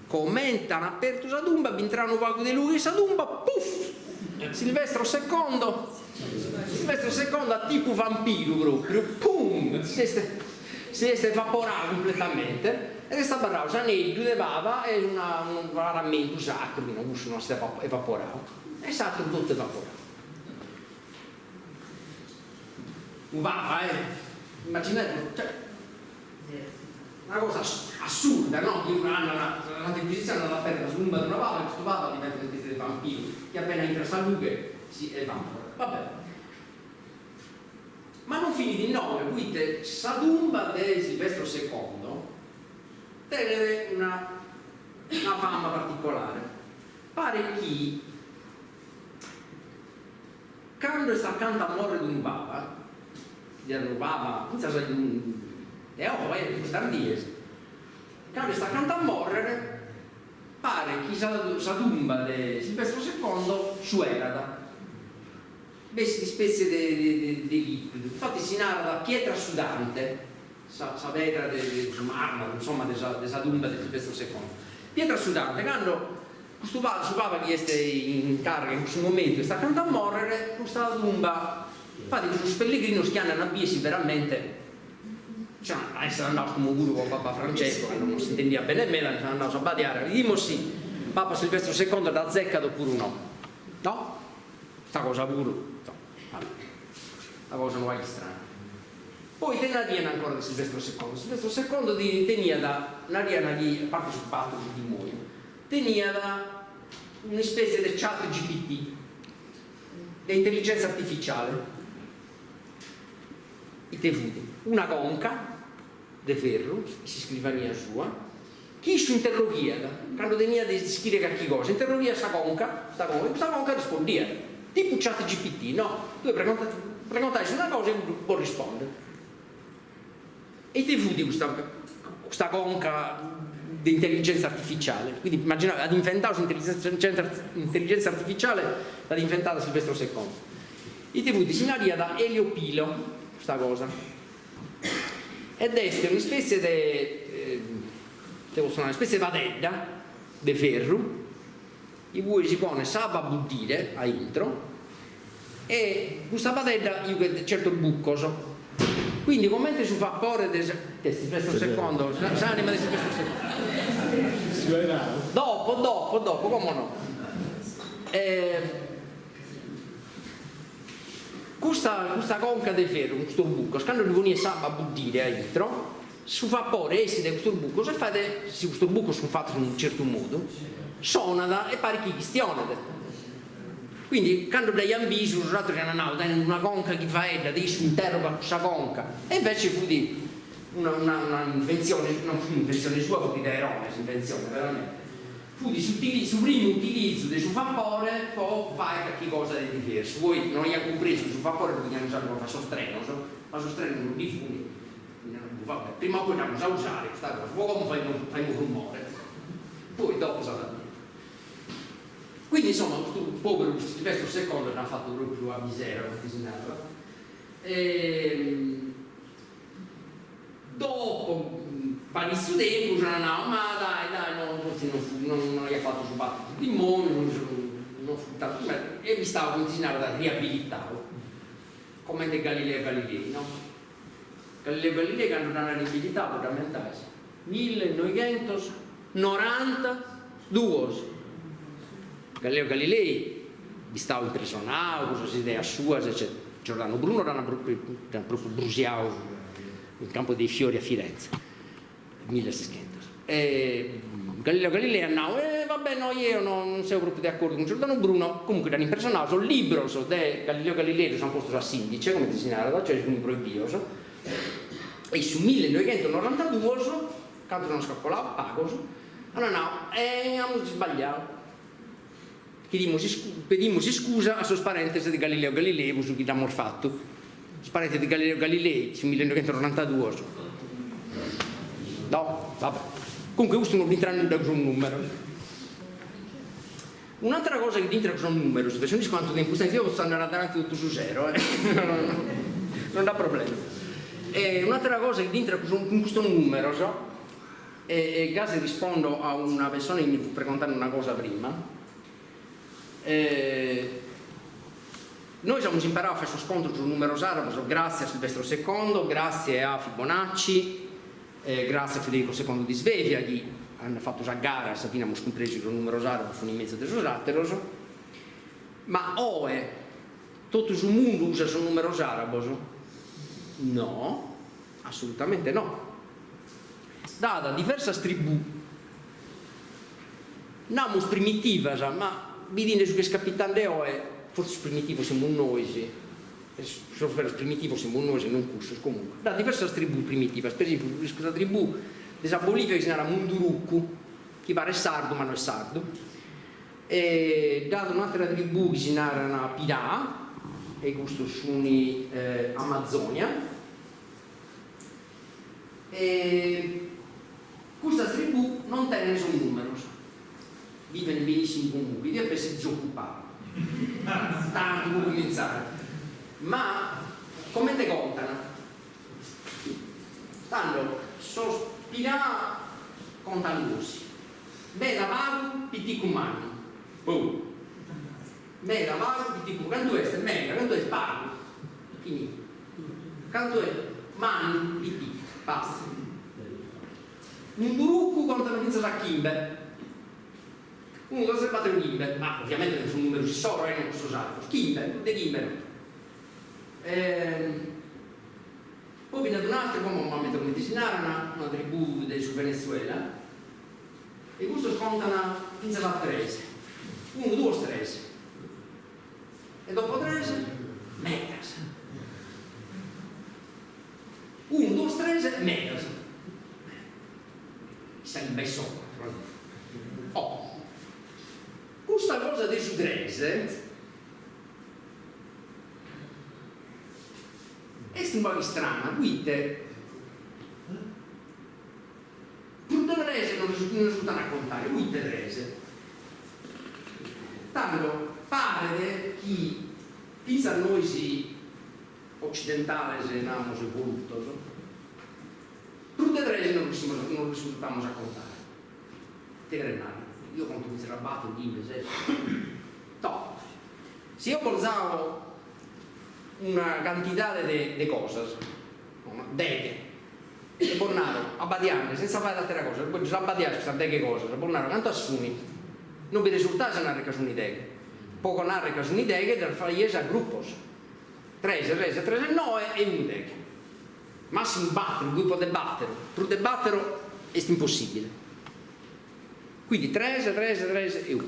Speaker 3: Commenta, hanno aperto la tomba, entrano un poco di lui, la tomba, puff! Silvestro II a tipo vampiro proprio, pum! Si è evaporato completamente e sta barrando, l'anello di bava è un paramento sacro, non si è evaporato, è stato tutto evaporato. Va, immaginate, cioè, una cosa assurda, no? La Inquisizione non ha aperto la summa di una palla, questo papa diventa una specie di vampiro che appena entra a lughe si evapora. Vabbè. Ma non finiti in nome, quindi la tomba di Silvestro II tiene una fama particolare. Pare che quando sta accanto a morire di un papa, e tardiese, quando sta accanto a morire, pare che la tomba di Silvestro II suerada, veste di spezie di liquido, infatti si narra da pietra sudante, sa pietra di marmo, insomma, della tomba di Silvestro II. Pietra sudante, quando questo papa che è in carica in questo momento sta accanto a morire, questa tomba. Infatti questo pellegrino schiana a biesi veramente, cioè, a essere andato come pure con Papa Francesco, che non si intendeva bene me, sono andato a badiare, dimo sì, Papa Silvestro II da zeccato pure no? No? Sta cosa pure, no, vabbè, la cosa non è strana. Poi tenia ancora di Silvestro II. Silvestro II tenia da una riena di, a parte sul patto di demonio, tenia da una specie di chat GPT, di intelligenza artificiale. I tevuti, una conca di ferro, si scrivania sua, chi si interroghia, quando tenia di scrivere qualche cosa, interroghia questa conca, e questa conca rispondeva, tipo chat GPT, no? Tu preguntai su una cosa e può rispondere. E i tevuti questa conca di intelligenza artificiale, quindi immaginate, ad inventare un'intelligenza artificiale, l'ha inventata Silvestro II. I tevuti si naria da Eliopilo, questa cosa, ed è una specie di padella di ferro, in cui si pone saba buttire a intro e questa padella io certo buccoso, quindi come si fa porre di Silvestro II, l'anima di Silvestro II dopo come no, questa conca di ferro, questo buco, quando lui viene a buttare a intro, si fa porre essi di questo buco, se questo buco si fa in un certo modo, suona e pare che questione. Quindi quando dai ambisi, un altro che hanno una conca che fa edda, si interroga questa conca, e invece fu di un'invenzione, non fu un'invenzione sua, fu di Erone, invenzione veramente. Fu di sul primo utilizzo del suo vapore, poi fai qualche cosa di diverso. Voi non abbiamo compreso il suo vapore perché non sanno come fa sostreno, ma sostreno non di fumi. Prima o poi andiamo a usare questa cosa, poi come fai un rumore, poi dopo sarà bene. Quindi insomma, questo povero Silvestro II ne ha fatto proprio a misera, come si narra. Dopo parecchio tempo, ma dai, forse non gli ha fatto su battere il demonio, non fu tanto, e mi stava continuando a riabilitarlo, come di Galileo Galilei, no? Galileo Galilei che hanno riabilitato da mentarsi 1992. Galileo Galilei vi stava impressionato, cosa si idea sua, eccetera. Giordano Bruno era proprio Brusiao, il campo dei fiori a Firenze, 1600. E Galileo Galilei andava, vabbè, no, io non sono proprio d'accordo con Giordano Bruno, comunque erano impressionato, il libro di Galileo Galilei sono posto a sindice, come ti segnala, cioè un libro bio, e su 1992, quando non scappolava, pago, allora abbiamo sbagliato. Pedimos scusa a sus parentes di Galileo Galilei su chi l'abbiamo fatto. Sus parentes di Galileo Galilei sul 1992. No, vabbè. Comunque questo non entra in un numero. Un'altra cosa che entra in un numero, se non quanto tempo sta io sto andando avanti tutto su zero, non dà problema. Un'altra cosa che entra con questo numero, e se rispondo a una persona che mi fu preguntando una cosa prima. Noi siamo imparato a fare questo scontro sul numero arabo grazie a Silvestro II, grazie a Fibonacci, grazie a Federico II di Svevia che hanno fatto una gara e abbiamo compreso che il numero arabo fu in mezzo dei suoi, ma tutto il mondo usa il numero arabo? No, assolutamente no. Data diverse tribù, non primitive, ma vedete su che capitano forse primitivo siamo noi, se primitivo siamo noi, non curso comunque. Da diverse tribù primitive, per esempio, questa tribù della Bolivia che si chiama Munduruku, che pare sardo ma non è sardo, e da un'altra tribù che si chiama Pirà, e questo sono Amazzonia, e questa tribù non tiene nessun numero. Vive benissimo comunque, io per essere disoccupato, tanto può cominciare, ma come te contano? Stanno sospirando contano così, bella vago, pitti cumani, bella vago, pitti cumani, quanto è mega, quanto è pago, finito, quanto è mani, pitti, basta. Un burucco contano inizia da Kimber. Uno deve battere un Kimber, ma ovviamente non sono numeri solo, non posso usarlo. Kimber, de Kimber. Poi viene ad un altro, come Mohammed come disegnare, una tribù del Venezuela, e questo scontano fino a 13. 1, 2, 13. E dopo 13, megas. 1, 2, 13, megas. Sei un bel soldo. Questa cosa dei sudrese è un po' strana, guide pur del rese non risultano a contare, guide rese tanto pare che fino a noi occidentali se non abbiamo voluto pur del rese non risultano a contare te grenare. Io conto che si rabatto in top. Se io borzavo una quantità di cose, deghe, e bornaro a badiare senza fare altre cose, poi già badiare questa deghe cose, bornaro quanto assumi, non vi risulta se non arreca su un'idea, poco non arreca su un'idea del fare a gruppi, 13, 9 e un'idea. Massimo battere, il gruppo di battere, per debattere è impossibile. Quindi 13 e 1.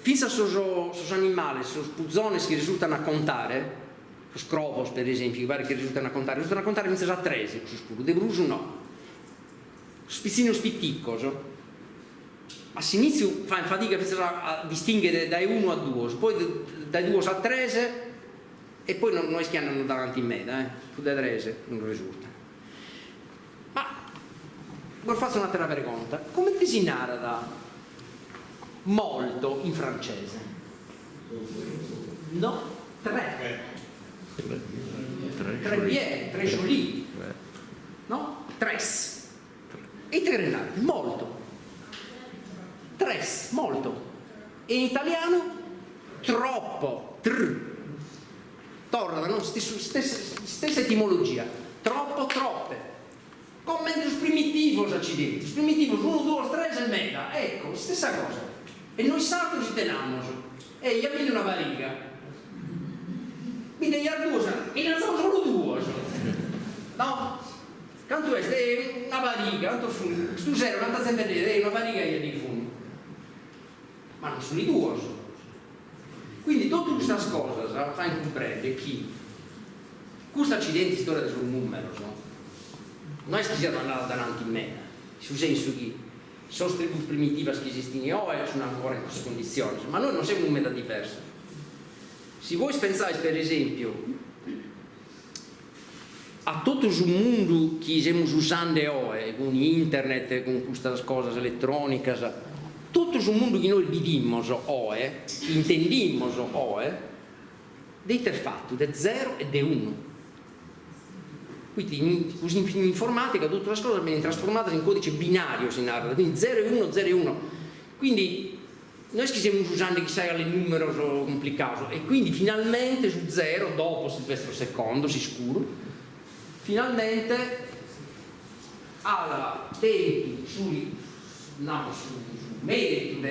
Speaker 3: Fino a questi animali, questi puzzoni che risultano a contare, lo scropos per esempio, che pare che risultano a contare fino a 13, di bruso no. Spizzino spitticco, all'inizio fa fatica a distinguere dai 1 a 2, poi dai 2 a 13 e poi non schiannano davanti in meta, da 13 non risulta. Per fare un'altra pregunta, come si narra molto in francese? No, 3. 3 bien, 3 joli. No? 3. E 3 renate, molto. 3, molto. E in italiano? Troppo. Torna, no? Stessa etimologia. Troppo, troppe. Come il primitivo accidenti, il primitivo 1, 2, 3 e mega, ecco, stessa cosa. E noi sardi ci teniamo, e gli abbiamo una variga, quindi gli due mi alzavo solo due, no? Quanto è una pariga, quanto fu? Stu zero, quanta sempre è una pariga e di fondo. Ma non sono i due. Quindi tutte queste cose fanno comprendere che questo accidente storia sul numero, no? Noi stiamo andando davanti in meno, nel senso che sono tribù primitive che esistono oggi sono ancora in queste condizioni, ma noi non siamo un meta diverso. Se voi pensate per esempio a tutto il mondo che stiamo usando oggi, con internet, con queste cose elettroniche, tutto il mondo che noi vediamo oggi, che intendiamo oggi, è fatto da 0 e da 1. Quindi in informatica tutte le cose vengono trasformate in codice binario, quindi 0 e 1, 0 e 1. Quindi noi stiamo usando chissà il numero complicato e quindi finalmente su 0, dopo Silvestro II, sicuro, finalmente alla tempi sul merito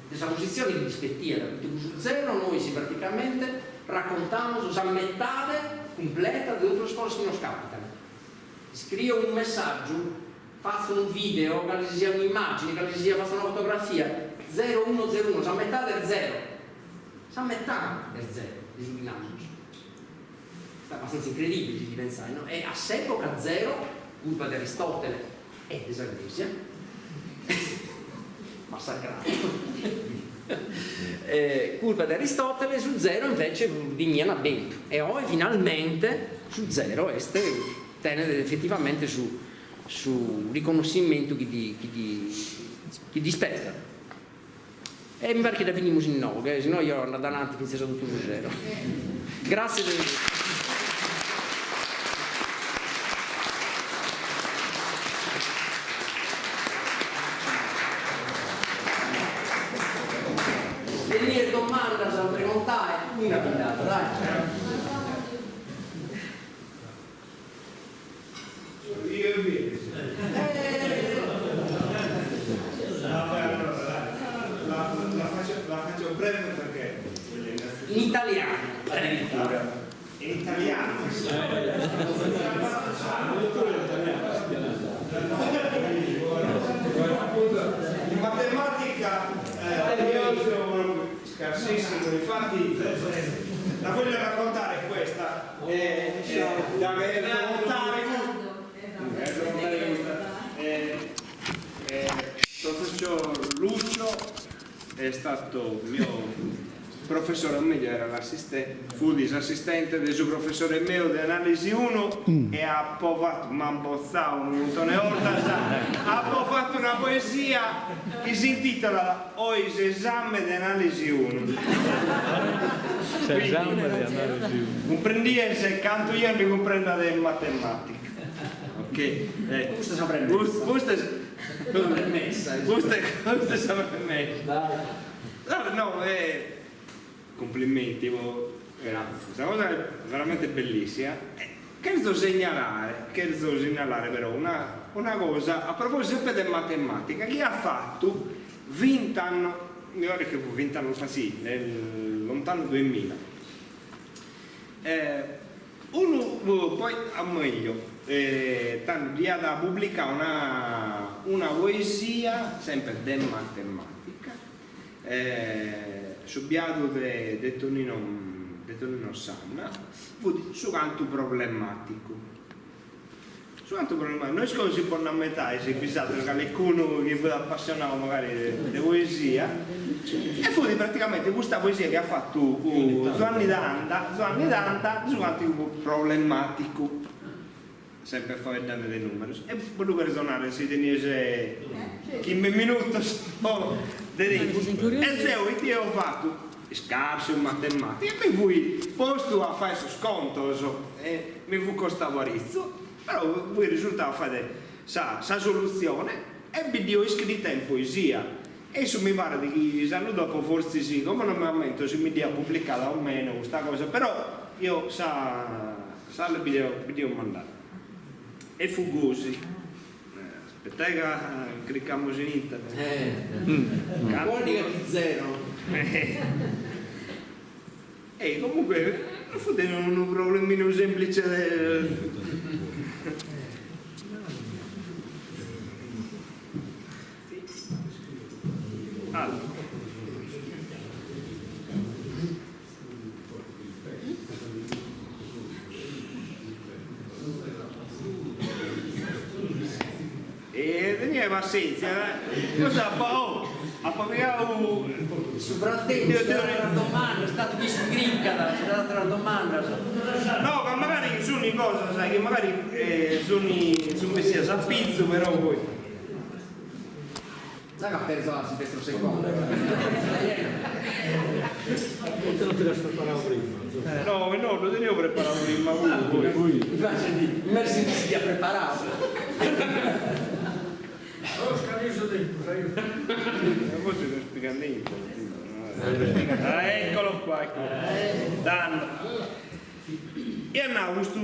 Speaker 3: della posizione di rispettiva, su 0 noi si praticamente raccontiamo la metà completa di tutte le cose che non capitano. Scrivo un messaggio, faccio un video, che sia un'immagine, che sia faccio una fotografia, 0101, la metà del 0, la metà del 0, risultando. È abbastanza incredibile di pensare, no? E a s'epoca 0, colpa di Aristotele e della Grecia, massacrato. Colpa di Aristotele, su 0 invece di Miana Bento e oggi finalmente su 0 tiene effettivamente su riconoscimento che dispetta e mi pare che da veniamo in 9 se no io andavo avanti finché sono tutto 0. Grazie venire domanda se preguntare una pillata, dai.
Speaker 4: La faccio breve perché
Speaker 3: in italiano addirittura.
Speaker 4: In italiano in matematica io sono scarsissimo, infatti la voglio raccontare questa da professor Lucio è stato mio professore, o meglio era l'assistente, fu disassistente del suo professore mio di analisi 1 e ha fatto, ma bozzato un montone ha fatto una poesia che si intitola Ois esame di analisi 1.
Speaker 5: Esame di analisi 1.
Speaker 4: Comprendi se canto io mi comprenda di matematica. Ok,
Speaker 3: Questo saprà messa.
Speaker 4: Questo saprà messa. No, complimenti, questa cosa è veramente bellissima. Cherzo segnalare però una cosa a proposito sempre di matematica che ha fatto 20 anni, mi pare che fu 20 anni fa, sì, nel lontano 2000. Poi a meglio gli ha da pubblicare una poesia sempre di matematica subbiato di Tonino Sanna su canto problematico. Noi si può a metà se pensate che qualcuno che vi appassionato magari di poesia e fu praticamente questa poesia che ha fatto Giovanni Danta su canto problematico, sempre fuori dando dei numeri e per personale si tenesse 15 minuti e se io ho fatto scarso in matematica e mi fui posto a fare sconto e mi fu costato a rizzo, però poi risultava fare sa soluzione e vi ho iscritto in poesia e su mi pare di chi sanno dopo forse sì, come normalmente si mi dia pubblicata o meno questa cosa, però io sa le video mandare e fu così. Aspetta che clicchiamo in internet.
Speaker 3: Codica di 0.
Speaker 4: E comunque non un problemino semplice. Allora. E tenia pazienza, cosa ha pagato
Speaker 3: Su frattempo c'è una domanda, è stato qui su Grincada, c'è stata una domanda.
Speaker 4: no, ma magari sono cose, sai, che magari sono messi a pizzo, però poi.
Speaker 3: Sai che ha perso la Silvestro secondo?
Speaker 1: Non te lo aspettavo prima.
Speaker 4: No, lo tenevo preparato prima, poi.
Speaker 3: Invece di Mersi si è preparato.
Speaker 1: Ho scambiato tempo, sai?
Speaker 4: Forse non spiega niente. Eccolo qua, eccolo. Danno. E andavo questo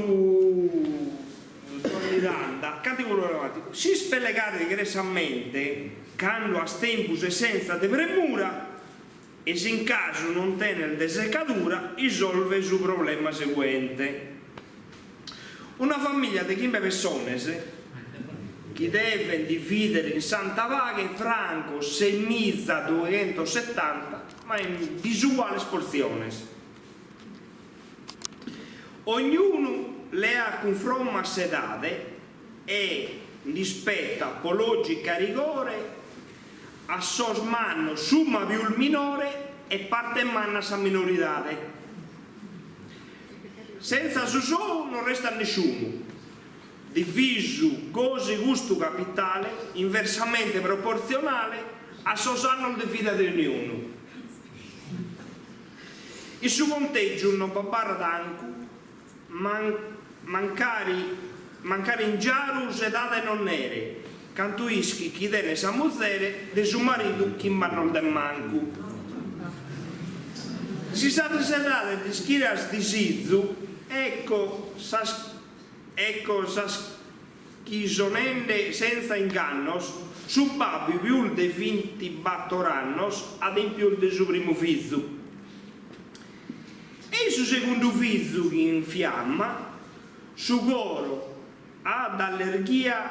Speaker 4: Miranda, canti quello avanti. Si spellegate diversamente, quando a tempus e senza de premura, e se in caso non tiene de seccatura, risolve il suo problema seguente. Una famiglia di 15 persone che deve dividere in Santa Vaga e Franco 6.270, ma in disuguale porzioni. Ognuno le ha con fromma sedate e rispetta apologica rigore a sos manno summa più il minore e parte manna sa minorità. Senza suso non resta nessuno. Diviso cose gusto capitale inversamente proporzionale a sosanno di vita di ognuno. Il suo conteggio non può barra d'anco mancare in giaro sedate non nere cantuischi chi deve samuzzere de suo marito chi manno del manco. Si state sedate di schiras di sizzu ecco schisonende senza ingannos, su babbi più de finti battorannos ad in più del suo primo figlio. E il suo secondo figlio che infiamma, su coro ad allergia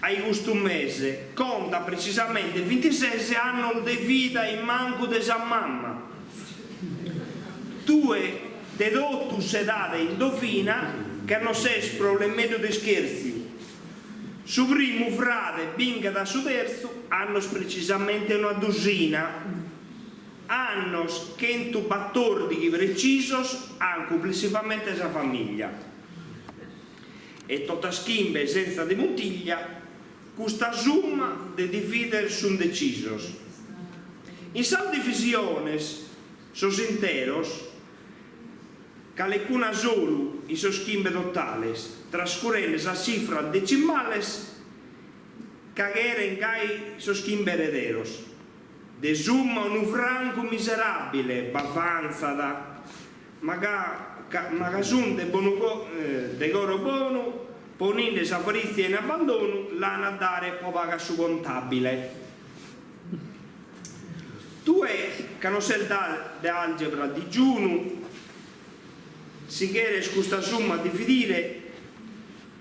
Speaker 4: ai gusto mese, conta precisamente 26 anni di vita in manco di sa mamma. Due dedotto sedate in dofina che hanno ses problemino di scherzi. Su primo frate binga da su terzo hanno precisamente una dozzina. Hanno 114 precisos anche complessivamente sa famiglia. E tutta schimbe senza di muntiglia questa somma de dividere sun decisos. In sal divisiones sos interos calecuna solo i soschimbe totales, trascurrendo a cifra decimales, cagere in gai soschimbe herederos. De summa un franco miserabile, bavanza da magasun de goro bono, poninde safarizia in abbandono, l'hanno a dare po' paga su contabile. Due canosel d'algebra di giugno si chiede questa somma di dividere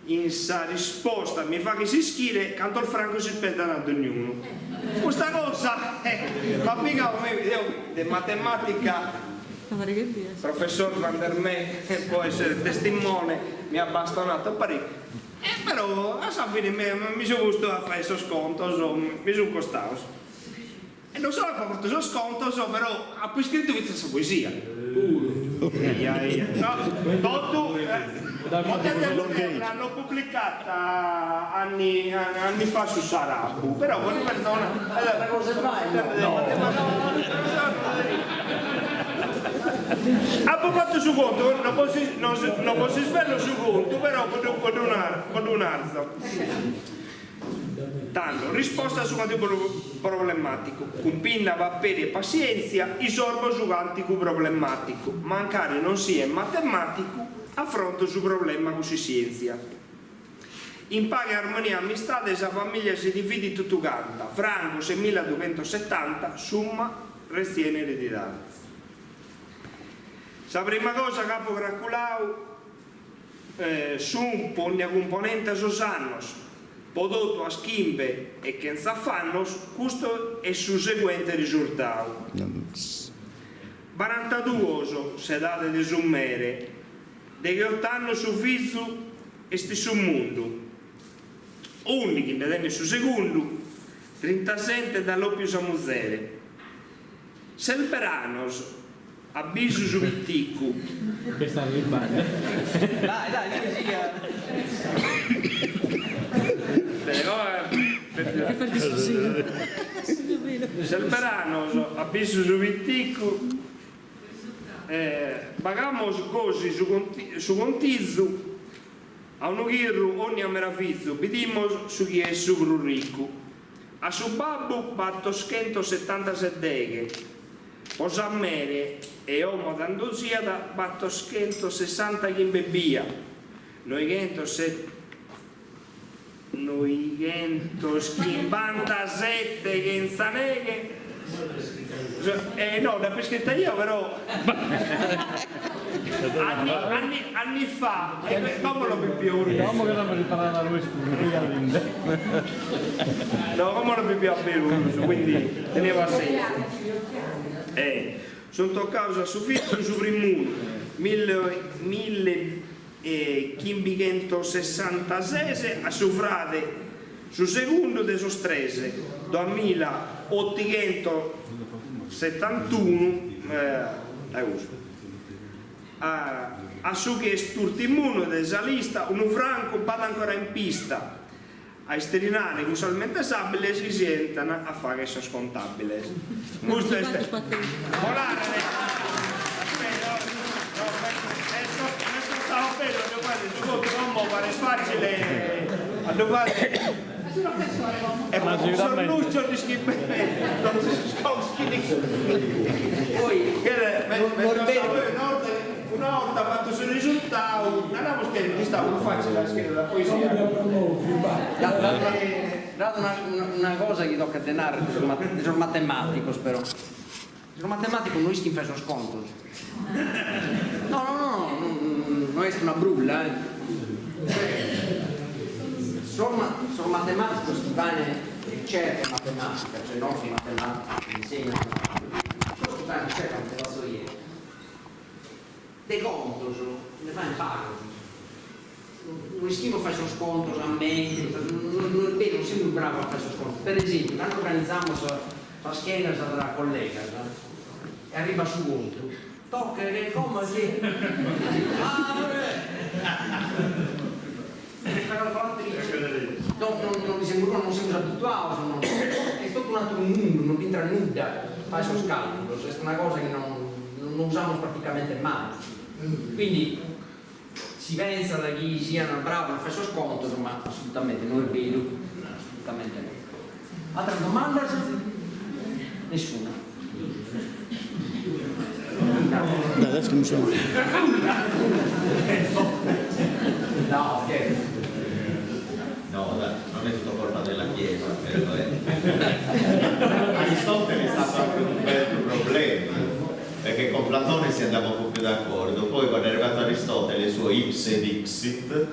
Speaker 4: in sa risposta mi fa che si schire canto il franco si spetta ad ognuno. Questa cosa ma mica come di matematica professor Van der Me può essere testimone, mi ha bastonato parecchio, però a sa fine mi sono gusto a fare questo sconto, mi sono costato. E non solo ho fatto questo sconto, però ha poi scritto questa poesia. No, l'hanno pubblicata anni fa su Sarabu, però una persona ha fatto su conto, non posso svello su conto, però con un arzo. Tanto, risposta su un problematico, con pinna, vapperi e pazienza, risolvo su antico problematico, mancare non sia matematico, affronto su problema con scienza. In paga armonia e amistà, sa famiglia si divide tutto canta, franco 6.270, summa restiene eredità. La prima cosa capo calcolau su ogni componente sosannos prodotto a schimbe e che fannos, questo è sul seguente risultato. 42 sedate di sommere, di 8 anni su viso e sti sul mondo. Unici ne tenne su secondo, 37 dall'oppio samuzzere. Selberanos, avviso su vitticco.
Speaker 5: Questa è il bagno.
Speaker 3: Dai,
Speaker 4: Selberanos, avviso su vitticco. Pagamos così su contizzo. A un ghirro ogni ameravizzo, vedimos su chi è su ricco. A su babbo batto 177 posa mere e uomo d'andosiata batto 160 in bebbia. Noi 157 che in saneghe. No, l'ho scritta io però anni fa come lo più
Speaker 5: Diciamo che non riparare a lui
Speaker 4: no, come lo più a Beruso, quindi teneva senso. Sono toccato a Sufizio su Primuno 1566 a su frate su secondo de sostrese 2871 a su che sturtimuno della lista un franco vada ancora in pista a esterinare usualmente sabile si sentano a fare che sono scontabile questo è volare stavo bello non pare facile a dovere ma un sornuccio di schippetti non si scocchi poi una volta fatto sul risultato non avevo scritto di stavo facile a scrivere la poesia
Speaker 3: una cosa che tocca tenere sul matematico spero sul matematico non riesco in fare sconto no non è una brulla sul matematico si va cerca matematica cioè non su matematica insegna si va cerca un pedazo ieri dei contos ne fa in pago non scrivo a fare sconto a me non sono sempre bravo a fare sconto per esempio quando organizziamo la scheda della collega e arriva su conto tocca che come si non siamo abituati è tutto un altro mondo non entra nulla fai sul scalpolo è una cosa che non usiamo praticamente mai quindi si pensa da chi sia bravo a fare suo sconto ma assolutamente non è vero assolutamente no. Altra domanda? Nessuna
Speaker 6: adesso non so
Speaker 3: no ok
Speaker 7: no, dai, non è tutto colpa della Chiesa, Aristotele è stato anche un bel problema, perché con Platone si andava un po' più d'accordo, poi quando è arrivato Aristotele il suo ipse dixit,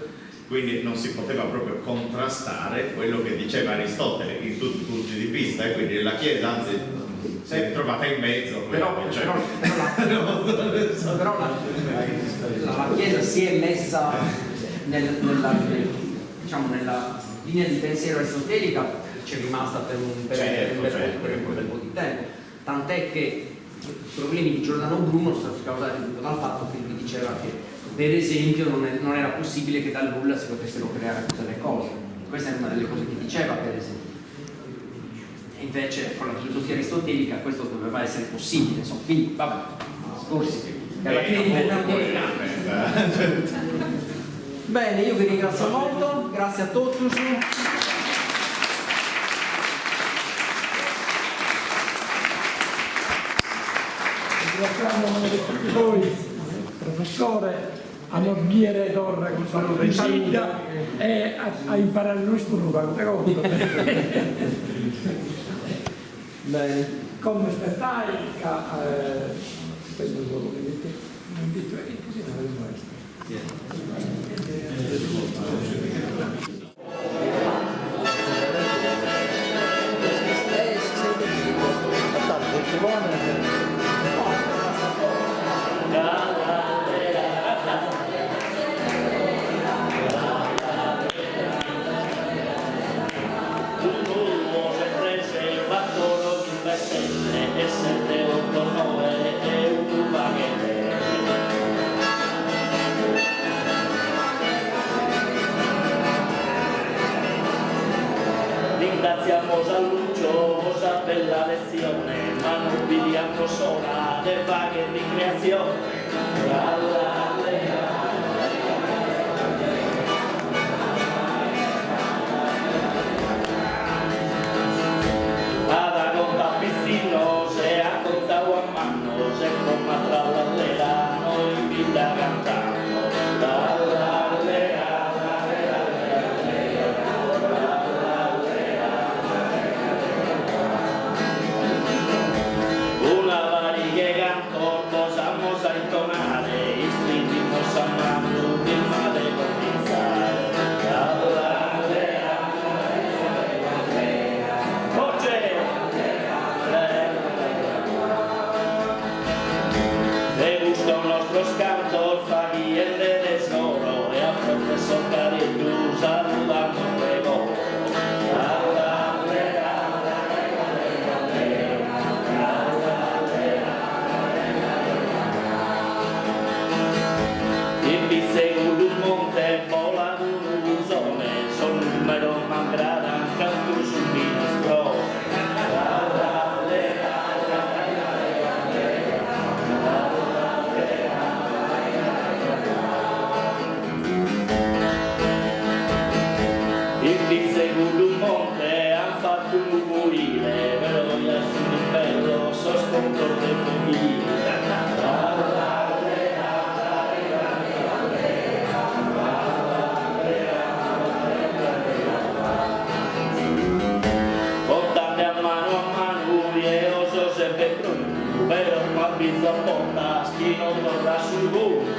Speaker 7: quindi non si poteva proprio contrastare quello che diceva Aristotele in tutti i punti di vista, e quindi la Chiesa anzi si è trovata in mezzo.
Speaker 3: Però la Chiesa si è messa nella linea di pensiero aristotelica c'è rimasta per un bel po' di tempo, tant'è che i problemi di Giordano Bruno sono stati causati dal fatto che lui diceva che per esempio non era possibile che dal nulla si potessero creare tutte le cose. Questa è una delle cose che diceva per esempio, e invece con la filosofia aristotelica questo doveva essere possibile, insomma. Quindi vabbè, scorsi che alla fine bene, io vi ringrazio molto, grazie a tutti.
Speaker 1: Ringraziamo voi, professore, a non dire torre con solo riuscita e a imparare lui quante cose.
Speaker 3: Bene.
Speaker 1: Come spettai, questo è quello che un invito e così non vedremo resta.
Speaker 8: Ringraziamo a Lucio per la lezione, ma non viviamo sola le vaghe ricreazioni. Ada conta piscino, se ha contado a mano, se forma tra la lera, noi vita cantando. Una variga che canto, posamos a intonare, i strilli non sanno prima di cominciare. Me gusta nuestros cantos, Fabián de Desoro, y al profesor Carillo saludando luego. Y pise un monte, vola un zone, son número más grande, canto su ministro. Il segundo monte han fatto morire, però io sono bello, so sconto del femminile. Portando a mano, io so sempre pronto, però mi avviso a porta, chi non torna sul buco.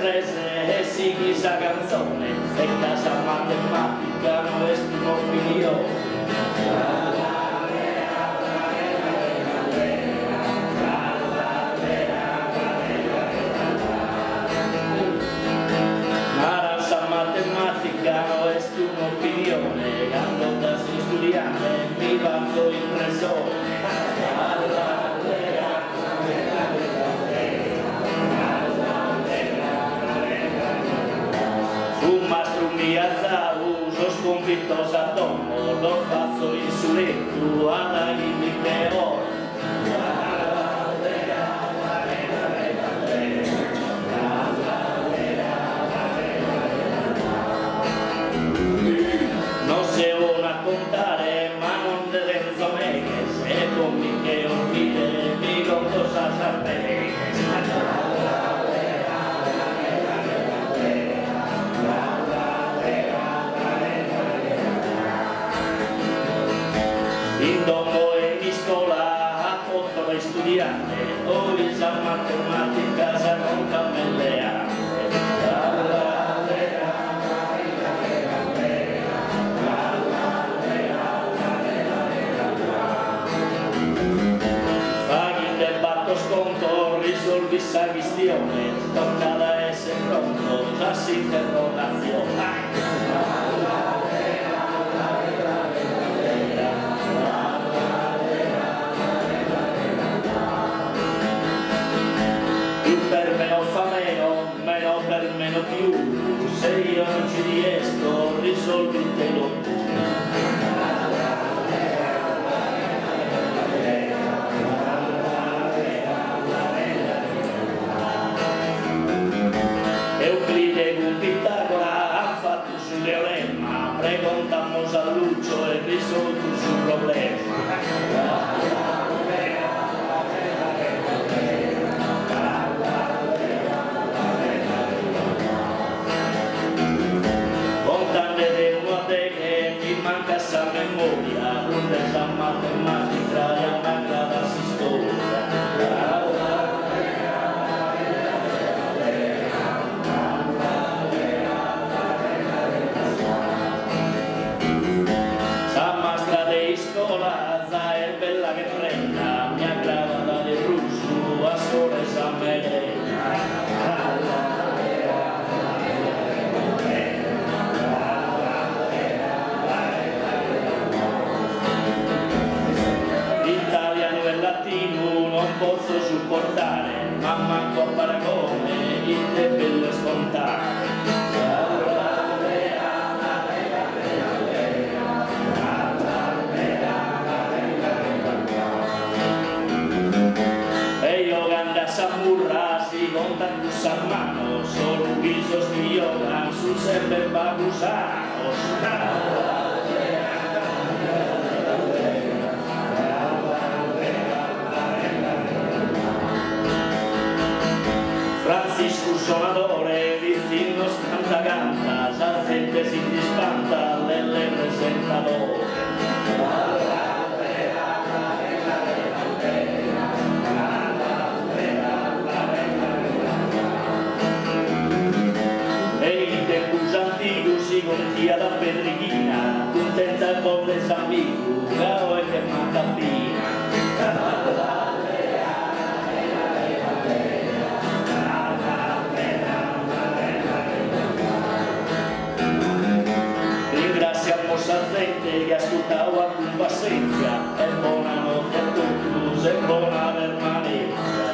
Speaker 8: E si questa canzone e casa matematica non è un'opinione. Ma la matematica non è un'opinione, quando da si studiare mi faccio impressione. Mi alzavo, sono sconfitto a domo, lo faccio in suretto, alla limite non se vuole raccontare, ma non te penso me, che se come che ormire, mi conto sa sapere. In dopo e in scuola a posto studiare, ora sa matematica, sa non cammelleare. Faghi del batto sconto, risolvi sa questione, tocca da essere pronto, già si interrogazione. Per meno fa meno per meno più, se io non ci riesco risolvitelo tu. Euclide con Pitagora ha fatto sul teorema, preguntamos a Lucio e risolto sul problema. memoria, condesa matematica e una grada si storia. Sa mastra di scuola, za è bella che prenda, mi aggrava di russo, a sole sa merenda. Italiano e latino non posso supportare, ma manco a paragone, il è bello e spontaneo. E io ganda samurrasi con tanto mano, solo un viso scriola, su sempre babusano. Francisco Sonadore, vicino scanta canta, sa gente si dispanta, le presentatore. E in tempus antico si contia da Pedrichina, contenta il pobre Sambico, caro e che manca pina. Ringraziamo sa gente che ascoltava con pazienza, e buonanotte a tutti e buona permanenza.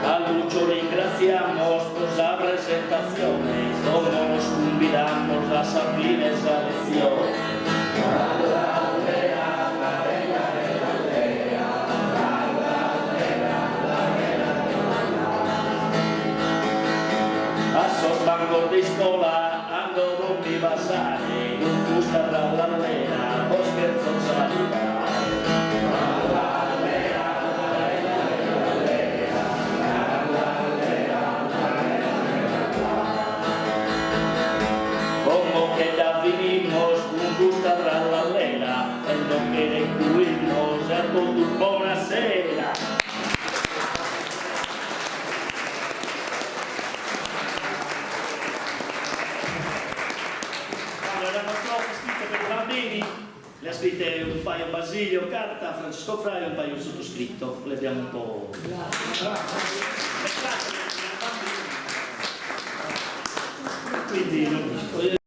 Speaker 8: A Lucio ringraziamo sposa presentazione, solo nos convidamos a Sabine esa lezione. A sorbango di scuola ando con mi basare, non gusta dall'allena, o scherzo salutare. Como que ya vinimos, un gusta dall'allena, e non che ne incluimos, a tutti buonasera. Erano troppe scritte per i bambini, le ha scritte un paio Basilio Carta, Francesco Fraio e un paio sottoscritto, le abbiamo un po'. Quindi